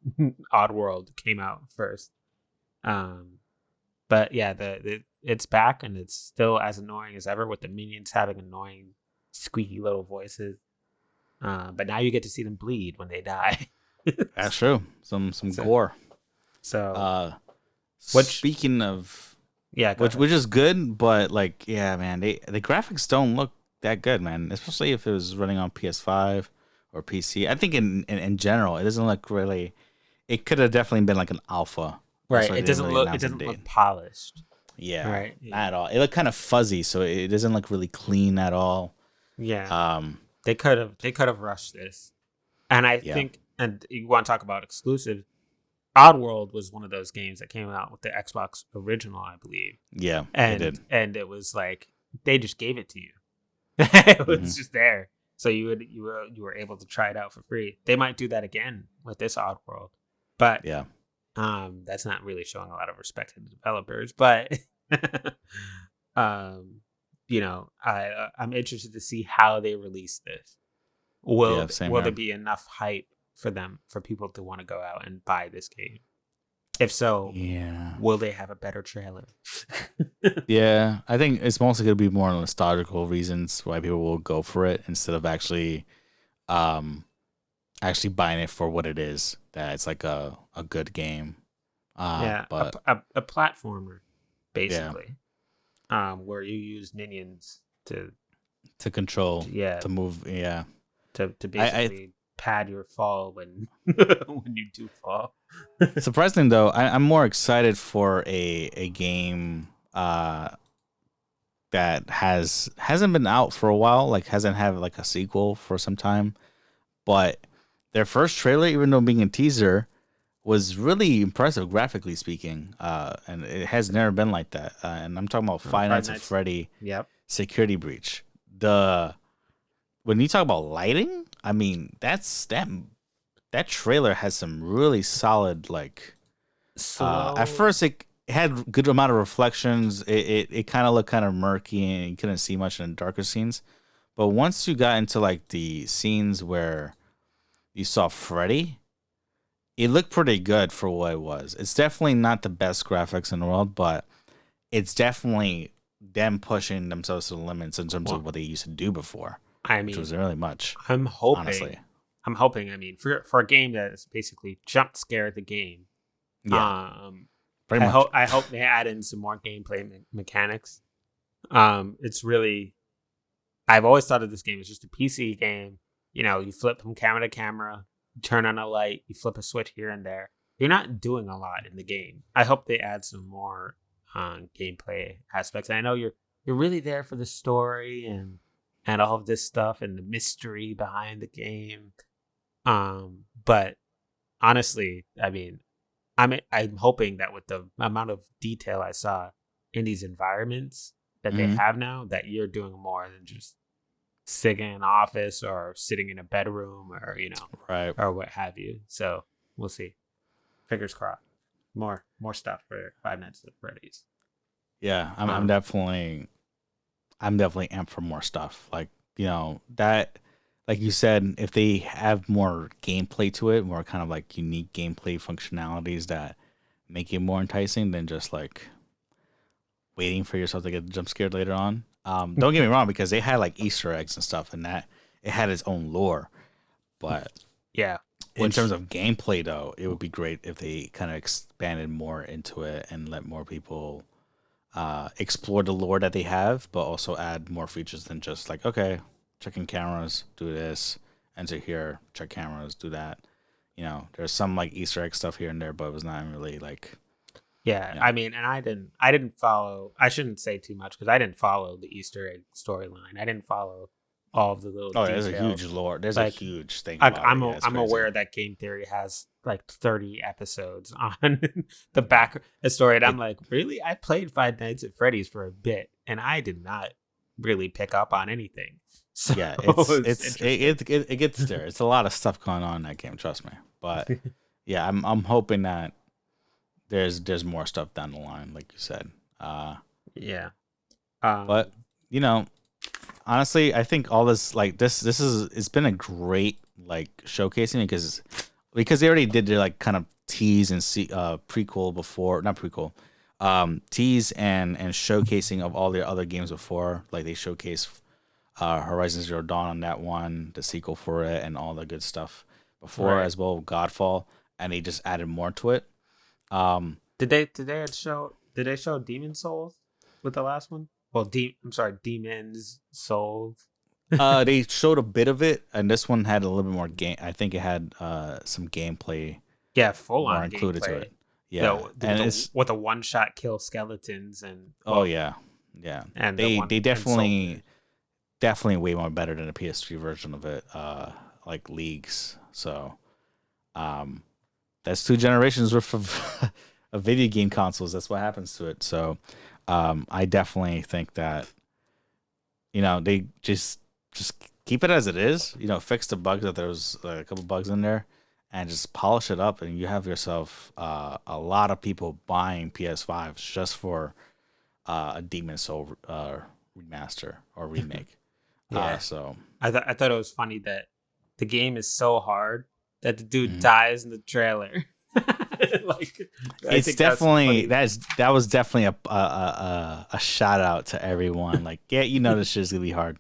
Oddworld came out first. Um, but yeah, it's back and it's still as annoying as ever with the minions having annoying, squeaky little voices. But now you get to see them bleed when they die. That's true. Some so, gore. so Uh, which speaking of yeah, go ahead. which is good, but like yeah, man, the graphics don't look that good, man. Especially if it was running on PS5 or PC. I think in general, it doesn't look really. It could have definitely been like an alpha. That's Right, why they didn't really it announce a doesn't date. look polished. Yeah, Right. not Yeah. at all. It looked kind of fuzzy, so it doesn't look really clean at all. Yeah. Um, They could have rushed this. And I yeah, think, and you want to talk about exclusive, Oddworld was one of those games that came out with the Xbox original, I believe. yeah, it did. And it was like they just gave it to you. It hmm was just there. So you were able to try it out for free. They might do that again with this Oddworld. But Yeah, that's not really showing a lot of respect to the developers. But um I'm interested to see how they release this. Yeah, Will same will there here. be enough hype for people to want to go out and buy this game? If so, Yeah. will they have a better trailer? Yeah, I think it's mostly gonna be more nostalgical reasons why people will go for it instead of um, actually buying it for what it is. That it's like a good game. Yeah, But a platformer, yeah, basically, where you use minions to, to control, yeah, to move. Yeah, to I basically pad your fall when when you do fall. surprisingly though, I'm more excited for a game that hasn't been out for a while, like hasn't had like a sequel for some time. But their first trailer, even though being a teaser, was really impressive graphically speaking. And it has never been like that. And I'm talking about Five Five Nights at Nights. Freddy Yep. Security Breach. The When you talk about lighting, I mean that trailer has some really solid like. At Slow. first, it had good amount of reflections. It kind of looked kind of murky and you couldn't see much in the darker scenes. But once you got into like the scenes where you saw Freddy, it looked pretty good for what it was. It's definitely not the best graphics in the world, but it's definitely them pushing themselves to the limits in terms of Well, what they used to do before, I which mean, was really much, I'm honestly. hoping. I'm hoping. I mean, for a game that is basically jump scare the game. Yeah, Um, pretty much. I hope they add in some more gameplay mechanics. It's really. I've always thought of this game as just a PC game. You flip from camera to camera, you turn on a light, you flip a switch here and there. You're not doing a lot in the game. I hope they add some more gameplay aspects. And I know you're really there for the story and all of this stuff and the mystery behind the game. But honestly, I mean, I'm hoping that with the amount of detail I saw in these environments that they Hmm. have now, that you're doing more than just sitting in an office or sitting in a bedroom or Right. or what have you. So we'll see. Fingers crossed. More stuff for Five Nights at Freddy's. Yeah, Um, I'm definitely amped for more stuff. Like, that, like you said, if they have more gameplay to it, more kind of like unique gameplay functionalities that make it more enticing than just like waiting for yourself to get jump scared later on. Don't get me wrong, because they had like Easter eggs and stuff, and that it had its own lore. But yeah, in terms which of gameplay, though, it would be great if they kind of expanded more into it and let more people explore the lore that they have, but also add more features than just like, okay, checking cameras, do this, enter here, check cameras, do that. There's some like Easter egg stuff here and there, but it was not really like, yeah, you know, I mean, and I didn't follow. I shouldn't say too much because I didn't follow the Easter egg storyline. I didn't follow all of the little oh, there's a huge details. lore. There's a Like huge thing like about it. Yeah, it's I'm crazy. aware that Game Theory has like 30 episodes on the back story, and I'm It like, really? I played Five Nights at Freddy's for a bit, and I did not really pick up on anything. So Yeah, it's interesting. it gets there. It's a lot of stuff going on in that game. Trust me. But yeah, I'm hoping that there's more stuff down the line, like you said. Yeah. But Um. you know, honestly, I think all this like this is it's been a great like showcasing because they already did their like kind of tease and see prequel before, not prequel, tease and showcasing of all their other games before. Like they showcased Horizon Zero Dawn on that one, the sequel for it, and all the good stuff before Right. as well, Godfall, and they just added more to it. Um, Did they show Demon Souls with the last one? Well, I'm sorry, Demons Souls. they showed a bit of it, and this one had a little bit more game. I think it had some gameplay Yeah, full more on included to gameplay. it. Yeah, and it's With a one shot kill skeletons and oh yeah, yeah. and the They one and definitely soldiers. definitely way more better than the PS3 version of it. Like leagues. So um, that's two generations worth of of video game consoles. That's what happens to it. So I definitely think that they just keep it as it is. Fix the bugs if there's a couple bugs in there, and just polish it up, and you have yourself a lot of people buying PS5s just for a Demon Soul remaster or remake. Yeah. So I thought it was funny that the game is so hard that the dude mhm. dies in the trailer. Like, I It's think that's the definitely funny. that was definitely a shout out to everyone. Like, yeah, you know this shit's gonna be hard.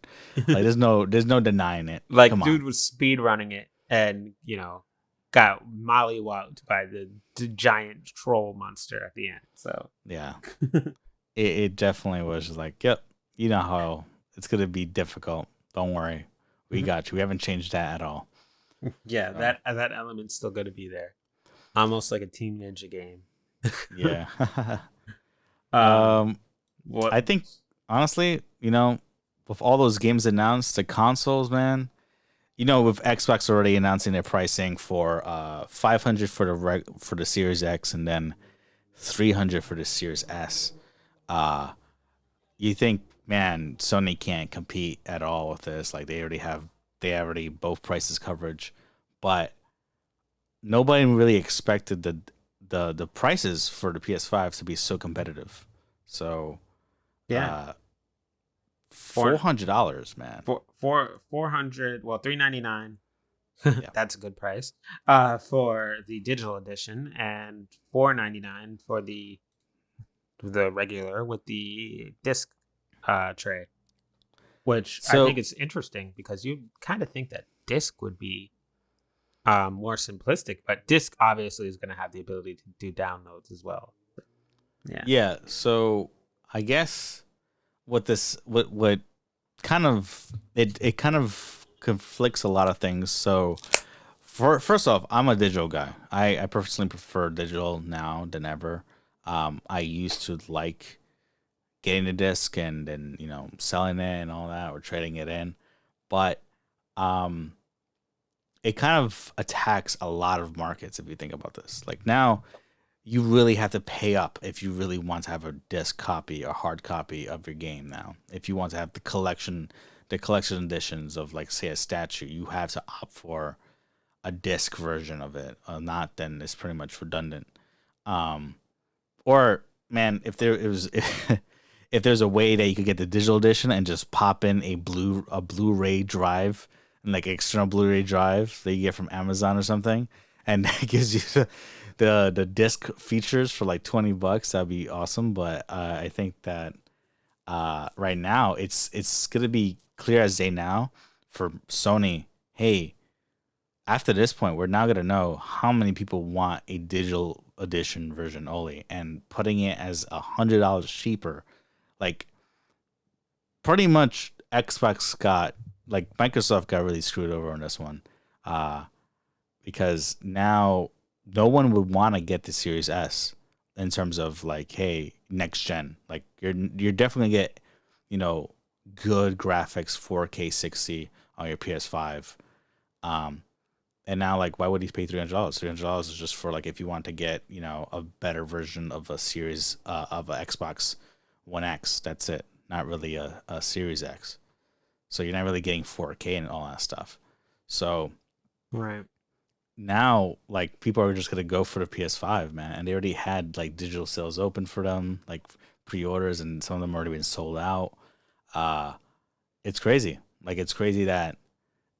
Like, there's no denying it. Like, Come on. dude was speed running it, and got mollywopped by the giant troll monster at the end. So Yeah, it definitely was just like, yep, you know how it's gonna be difficult. Don't worry, we got you. We haven't changed that at all. yeah, So that element's still going to be there, almost like a Team Ninja game. yeah. um, um, what? I think honestly, with all those games announced, the consoles, man. With Xbox already announcing their pricing for 500 for for the Series X and then 300 for the Series S. Uh, you think, man, Sony can't compete at all with this? Like they already both prices coverage, but nobody really expected the prices for the PS5 to be so competitive. So, Yeah, uh, four $400, man. four hundred. Well, $399. Yeah. That's a good price. For the digital edition, and $499 for the regular with the disc tray. Which I think So is interesting because you kind of think that disc would be more simplistic, but disc obviously is going to have the ability to do downloads as well. Yeah. yeah, so I guess what kind of it kind of conflicts a lot of things. So first off, I'm a digital guy. I personally prefer digital now than ever. I used to like getting the disc and then selling it and all that or trading it in, but um, it kind of attacks a lot of markets if you think about this. Like now, you really have to pay up if you really want to have a disc copy or hard copy of your game now. If you want to have the collection editions of like say a statue, you have to opt for a disc version of it. Not then it's pretty much redundant. Um, or man, if there it was if there's a way that you could get the digital edition and just pop in a Blu-ray drive and like external Blu-ray drive that you get from Amazon or something, and that gives you the disc features for like $20, that'd be awesome. But I think that right now it's gonna be clear as day now for Sony. Hey, after this point, we're now gonna know how many people want a digital edition version only, and putting it as $100 cheaper. Like pretty much, Microsoft got really screwed over on this one, uh, because now no one would want to get the Series S in terms of like, hey, next gen. Like you're definitely gonna get, you know, good graphics, 4K 60 on your PS5. Um, and now, like, why would he pay $300? $300 is just for like if you want to get, a better version of a series of a Xbox One X. That's it. Not really a Series X. So you're not really getting 4K and all that stuff. So Right. now, like, people are just gonna go for the PS5, man, and they already had like digital sales open for them, like pre-orders, and some of them already been sold out. Uh, it's crazy. Like, it's crazy that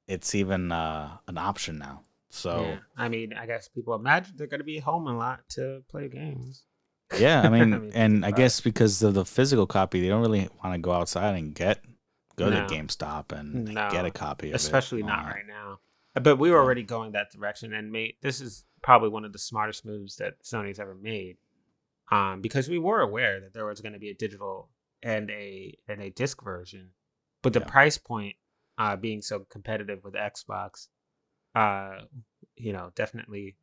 it's even an option now. Yeah. So I mean, I guess people imagine they're going to be home a lot to play games. yeah, I I mean, mean, think and I about it. guess because of the physical copy, they don't really want to go outside and go to No. GameStop and get a No, copy of it especially and all not that. right now. But we were Yeah, already going that direction, and this is probably one of the smartest moves that Sony's ever made. Because we were aware that there was going to be a digital and a disc version, but the yeah, price point, being so competitive with Xbox, uh, definitely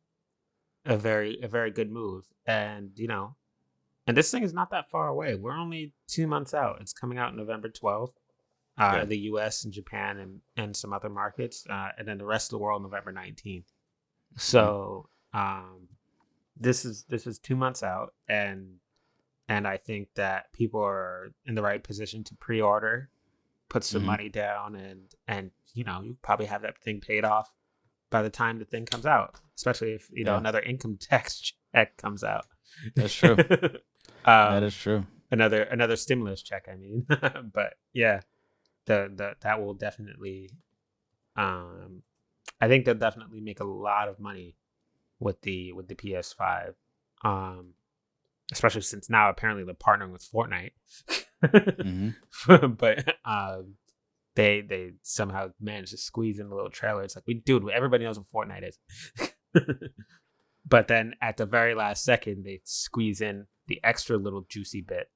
a very good move, and this thing is not that far away. We're only 2 months out. It's coming out November 12th. yeah. In the U.S. and Japan and some other markets, and then the rest of the world November 19th. Mhm. So this is 2 months out, and I think that people are in the right position to pre-order, put some Mhm. money down, and you probably have that thing paid off by the time the thing comes out, especially if Yeah, another income tax check comes out. that's true. That um, is true. another stimulus check. I mean, but yeah, the that will definitely. Um, I think they'll definitely make a lot of money with the PS5. Um, especially since now apparently they're partnering with Fortnite. Hmm. But they somehow managed to squeeze in a little trailer. It's like, dude, everybody knows what Fortnite is. But then at the very last second, they squeeze in the extra little juicy bit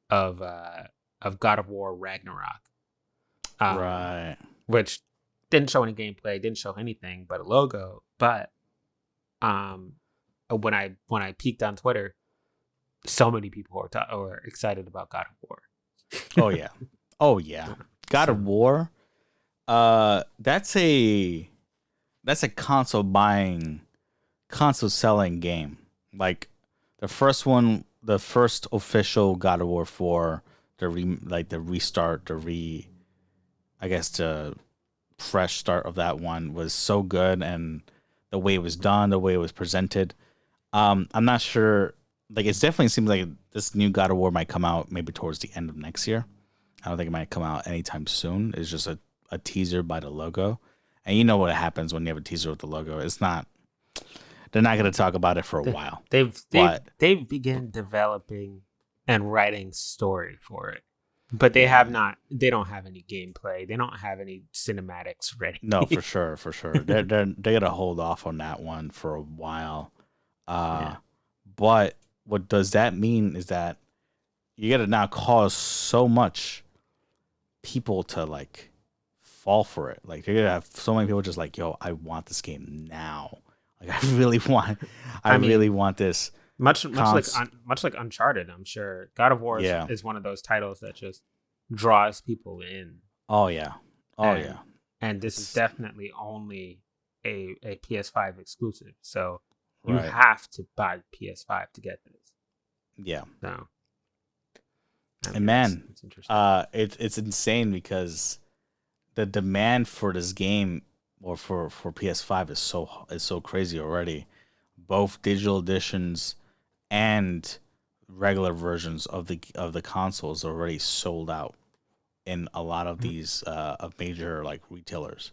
of God of War Ragnarok, um, Right. which didn't show any gameplay, didn't show anything but a logo. But um, when I peeked on Twitter, so many people were excited about God of War. Oh yeah. Oh yeah. God So of War. That's a console selling game. Like the first one, the first official God of War 4, the restart, I guess the fresh start of that one was so good, and the way it was done, the way it was presented. I'm not sure. Like, it definitely seems like this new God of War might come out maybe towards the end of next year. I don't think it might come out anytime soon. It's just a teaser by the logo. And you know what happens when you have a teaser with the logo. It's not, they're not going to talk about it for a they, while. they've But they've begun developing and writing story for it, but they yeah, have not. They don't have any gameplay. They don't have any cinematics ready. no, for sure, for sure. They're going to hold off on that one for a while. Yeah, Uh, but what does that mean is that you got to now cause so much people to like fall for it. Like you're gonna have so many people just like, yo, I want this game now. Like I I really mean, want this much cons. much like Uncharted. I'm sure God of War Yeah. is one of those titles that just draws people in, Oh yeah. Oh and yeah. this is It's definitely only a PS5 exclusive. So you right. have to buy PS5 to get this. Yeah. So I And mean, man, that's interesting. it's insane because the demand for this game or for PS5 is so crazy already. Both digital editions and regular versions of the consoles are already sold out in a lot of these of major like retailers.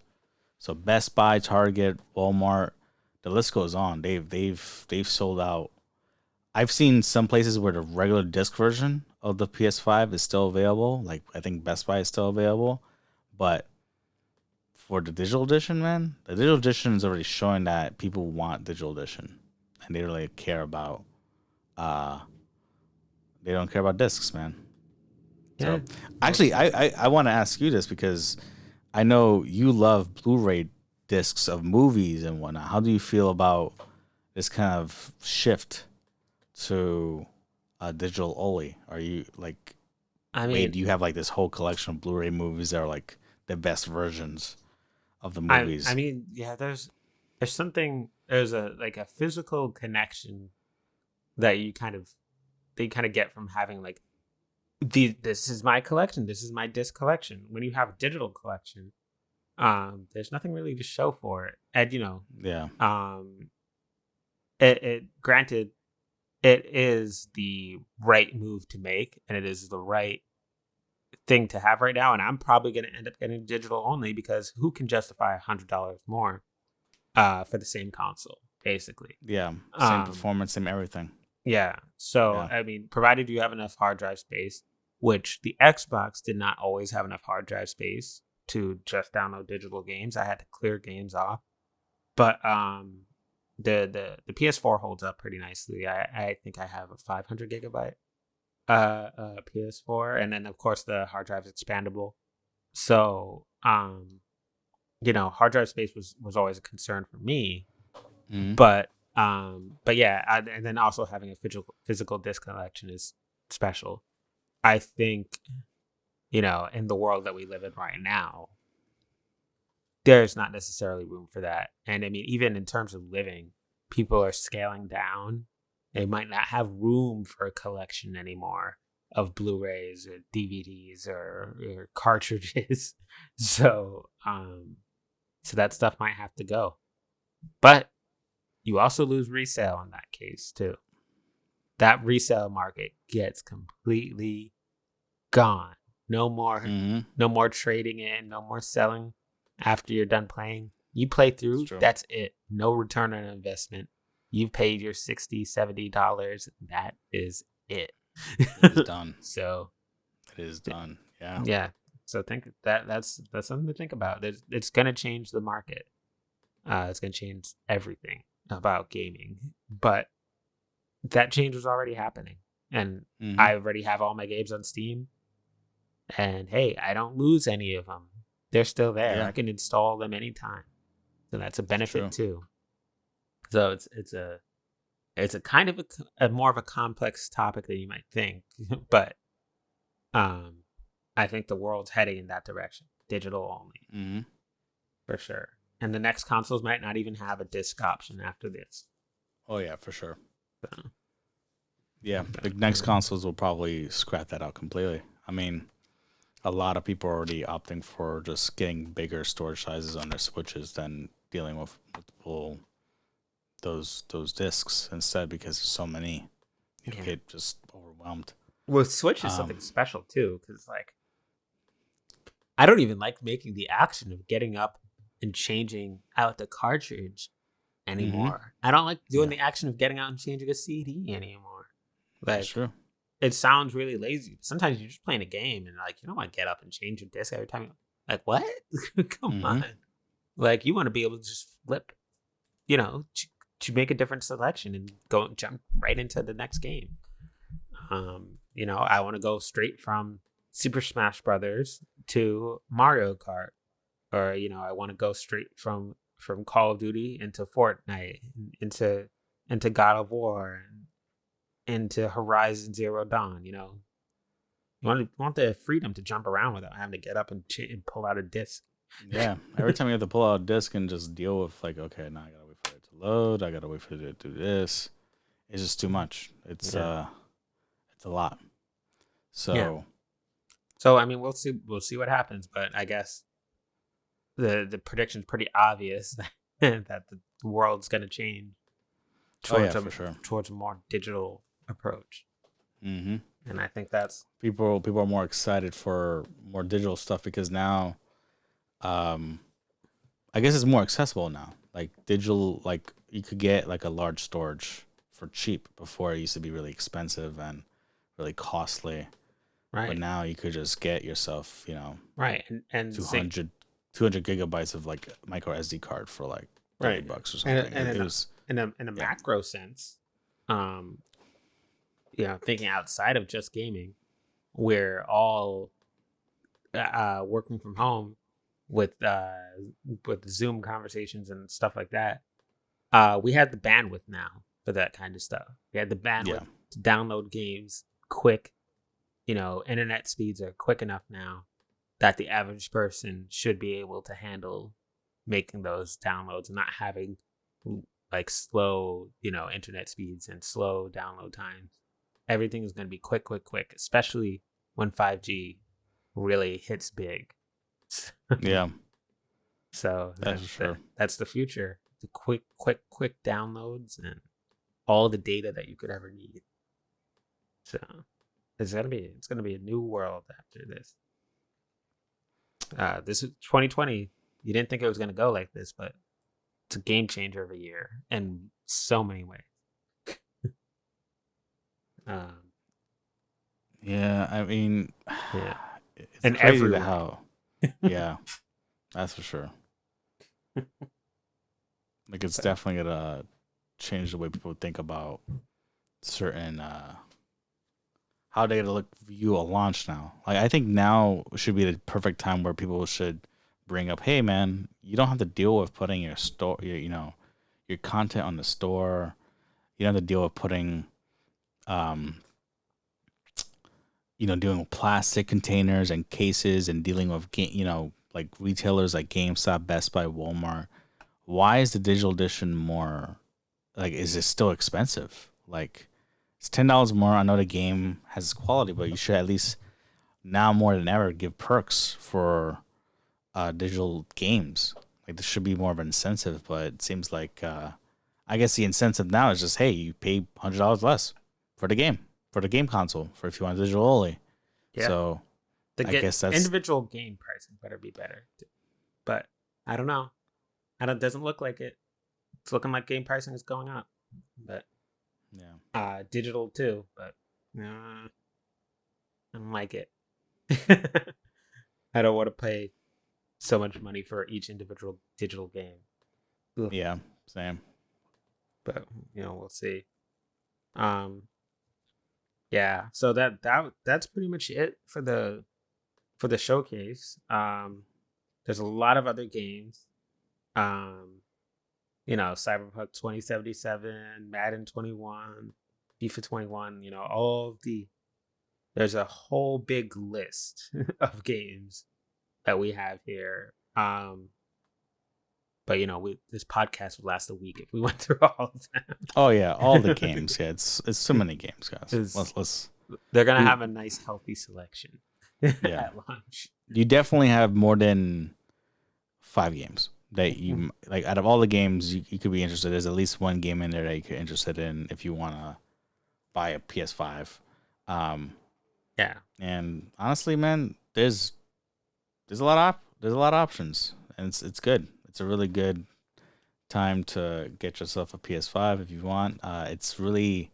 So Best Buy, Target, Walmart, the list goes on. They've sold out. I've seen some places where the regular disc version of the PS5 is still available. Like I think Best Buy is still available, but for the digital edition, man, the digital edition is already showing that people want digital edition, and they don't really care about uh they don't care about discs, man. Yeah, So we'll actually, see. I want to ask you this because I know you love Blu-ray discs of movies and whatnot. How do you feel about this kind of shift to digital only? Are you like, I wait, mean, do you have like this whole collection of Blu-ray movies that are like the best versions of the movies? yeah. There's something. There's a like a physical connection that you kind of get from having like this is my collection. This is my disc collection. When you have a digital collection, there's nothing really to show for it. And Yeah, um, it granted it is the right move to make, and it is the right thing to have right now. And I'm probably going to end up getting digital only because who can justify $100 more for the same console, basically? yeah, same Um, performance, same everything. yeah. So Yeah, I mean, provided you have enough hard drive space, which the Xbox did not always have enough hard drive space to just download digital games. I had to clear games off, but the PS4 holds up pretty nicely. I think I have a 500 gigabyte PS4, and then of course the hard drive is expandable. So hard drive space was always a concern for me, hmm, but yeah, and then also having a physical disc collection is special. I think in the world that we live in right now, there's not necessarily room for that. And I mean, even in terms of living, people are scaling down. They might not have room for a collection anymore of Blu-rays or DVDs or cartridges. So that stuff might have to go. But you also lose resale in that case too. that resale market gets completely gone. No more, Mm-hmm. no more trading in, no more selling after you're done playing. You play It's through, true. that's it. No return on investment. You've paid your $60, $70. That is it. It is done. So It is done. Yeah. yeah. So think that's something to think about. It's gonna change the market. It's gonna change everything about gaming. But that change was already happening. And Mm-hmm. I already have all my games on Steam. And hey, I don't lose any of them. They're still there. Yeah. I can install them anytime. So that's a benefit True. too. So it's a kind of a more of a complex topic than you might think, but I think the world's heading in that direction, digital only Mm-hmm. for sure. And the next consoles might not even have a disc option after this. Oh yeah, for sure. So, Yeah, the next consoles will probably scrap that out completely. I mean, a lot of people are already opting for just getting bigger storage sizes on their Switches than dealing with multiple those discs instead because there's so many. You yeah. get just overwhelmed. Well, Switch is something special too, because like I don't even like making the action of getting up and changing out the cartridge anymore. I don't like doing the action of getting out and changing a CD anymore. That's Like, true. it sounds really lazy. Sometimes you're just playing a game and like you don't want to get up and change your disc every time. Like what? Come on. Like you want to be able to just flip, to make a different selection and go jump right into the next game. I want to go straight from Super Smash Brothers to Mario Kart, or I want to go straight from Call of Duty into Fortnite, into God of War, into Horizon Zero Dawn. You want the freedom to jump around without having to get up and pull out a disc. Yeah. Every time you have to pull out a disc and just deal with like, okay, now I gotta wait for it to load. I gotta wait for it to do this. It's just too much. It's a lot. So Yeah. So I mean, we'll see what happens, but I guess the prediction's pretty obvious that the world's going to change towards for sure. towards a more digital approach. Mm-hmm. And I think that's People are more excited for more digital stuff because now, I guess it's more accessible now. Like digital, like you could get like a large storage for cheap. Before it used to be really expensive and really costly. right. But now you could just get yourself, Right. And 200 gigabytes of like micro SD card for like $30 or something. And it was in a macro sense, thinking outside of just gaming, we're all working from home with Zoom conversations and stuff like that. We had the bandwidth now for that kind of stuff. We had the bandwidth to download games quick. Internet speeds are quick enough now that the average person should be able to handle making those downloads and not having like slow, internet speeds and slow download times. Everything is going to be quick, especially when 5G really hits big. yeah. So That's sure. That's the future. The quick downloads and all the data that you could ever need. So it's gonna be a new world after this. This is 2020. You didn't think it was gonna go like this, but it's a game changer of a year in so many ways. Yeah, I mean, Yeah, it's and crazy everywhere. how. Yeah, that's for sure. Like it's definitely gonna change the way people think about certain how they look view a launch now. Like I think now should be the perfect time where people should bring up, hey man, you don't have to deal with putting your store, your content on the store. You don't have to deal with putting, dealing with plastic containers and cases and dealing with like retailers like GameStop, Best Buy, Walmart. Why is the digital edition more? Like, is it still expensive? Like, it's $10 more. I know the game has quality, but you should at least now more than ever give perks for digital games. Like, there should be more of an incentive, but it seems like I guess the incentive now is just, hey, you pay $100 less for the game console, for if you want digital only. Yeah. So I guess that's individual game pricing better be better. But I don't know. Doesn't look like it. It's looking like game pricing is going up. But digital too, but I don't like it. I don't want to pay so much money for each individual digital game. Ugh. Yeah, same. But we'll see. Yeah, so that's pretty much it for the showcase. There's a lot of other games. Cyberpunk 2077, Madden 21, FIFA 21, there's a whole big list of games that we have here. But this podcast would last a week if we went through all of them. Oh yeah, all the games. Yeah, it's so many games, guys. They're gonna have a nice, healthy selection. At launch. You definitely have more than 5 games that you like. Out of all the games you could be interested, there's at least one game in there that you could be interested in if you want to buy a PS5. Yeah, and honestly, man, there's a lot of options, and it's good. It's a really good time to get yourself a PS5 if you want. It's really,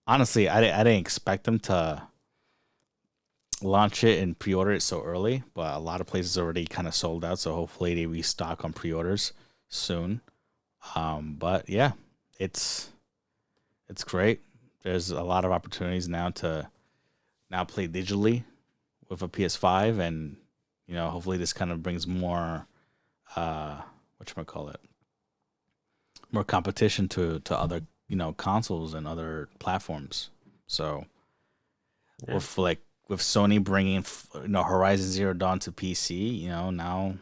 honestly, I didn't expect them to launch it and pre-order it so early, but a lot of places already kind of sold out, so hopefully they restock on pre-orders soon. But yeah, it's great. There's a lot of opportunities now to play digitally with a PS5, and hopefully this kind of brings more more competition to other consoles and other platforms. So with Sony bringing Horizon Zero Dawn to PC, now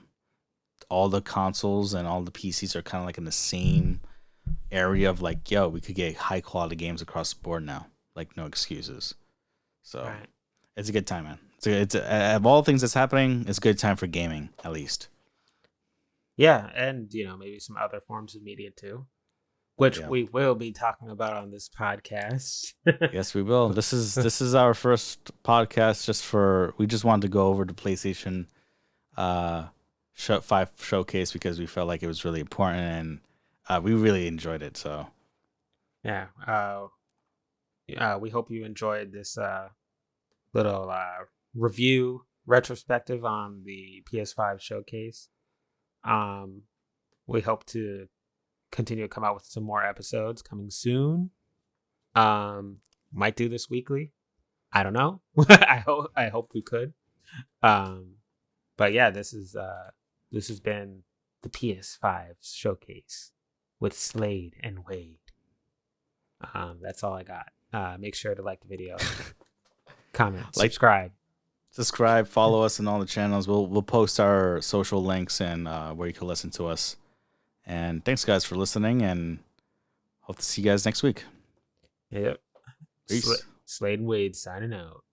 all the consoles and all the PCs are kind of like in the same area of like, yo, we could get high quality games across the board now, like no excuses. So It's a good time, man. It's of all things that's happening, it's a good time for gaming, at least. Yeah, and maybe some other forms of media too, which we will be talking about on this podcast. Yes, we will. This is our first podcast. We just wanted to go over the PlayStation 5 showcase because we felt like it was really important, and we really enjoyed it. So yeah, we hope you enjoyed this little review retrospective on the PS5 showcase. We hope to continue to come out with some more episodes coming soon. Might do this weekly. I don't know. I hope we could. But yeah, this has been the PS5 showcase with Slade and Wade. That's all I got. Make sure to like the video, comment, subscribe, follow us on all the channels. We'll post our social links and where you can listen to us. And thanks, guys, for listening, and hope to see you guys next week. Yep. Peace. Slade and Wade signing out.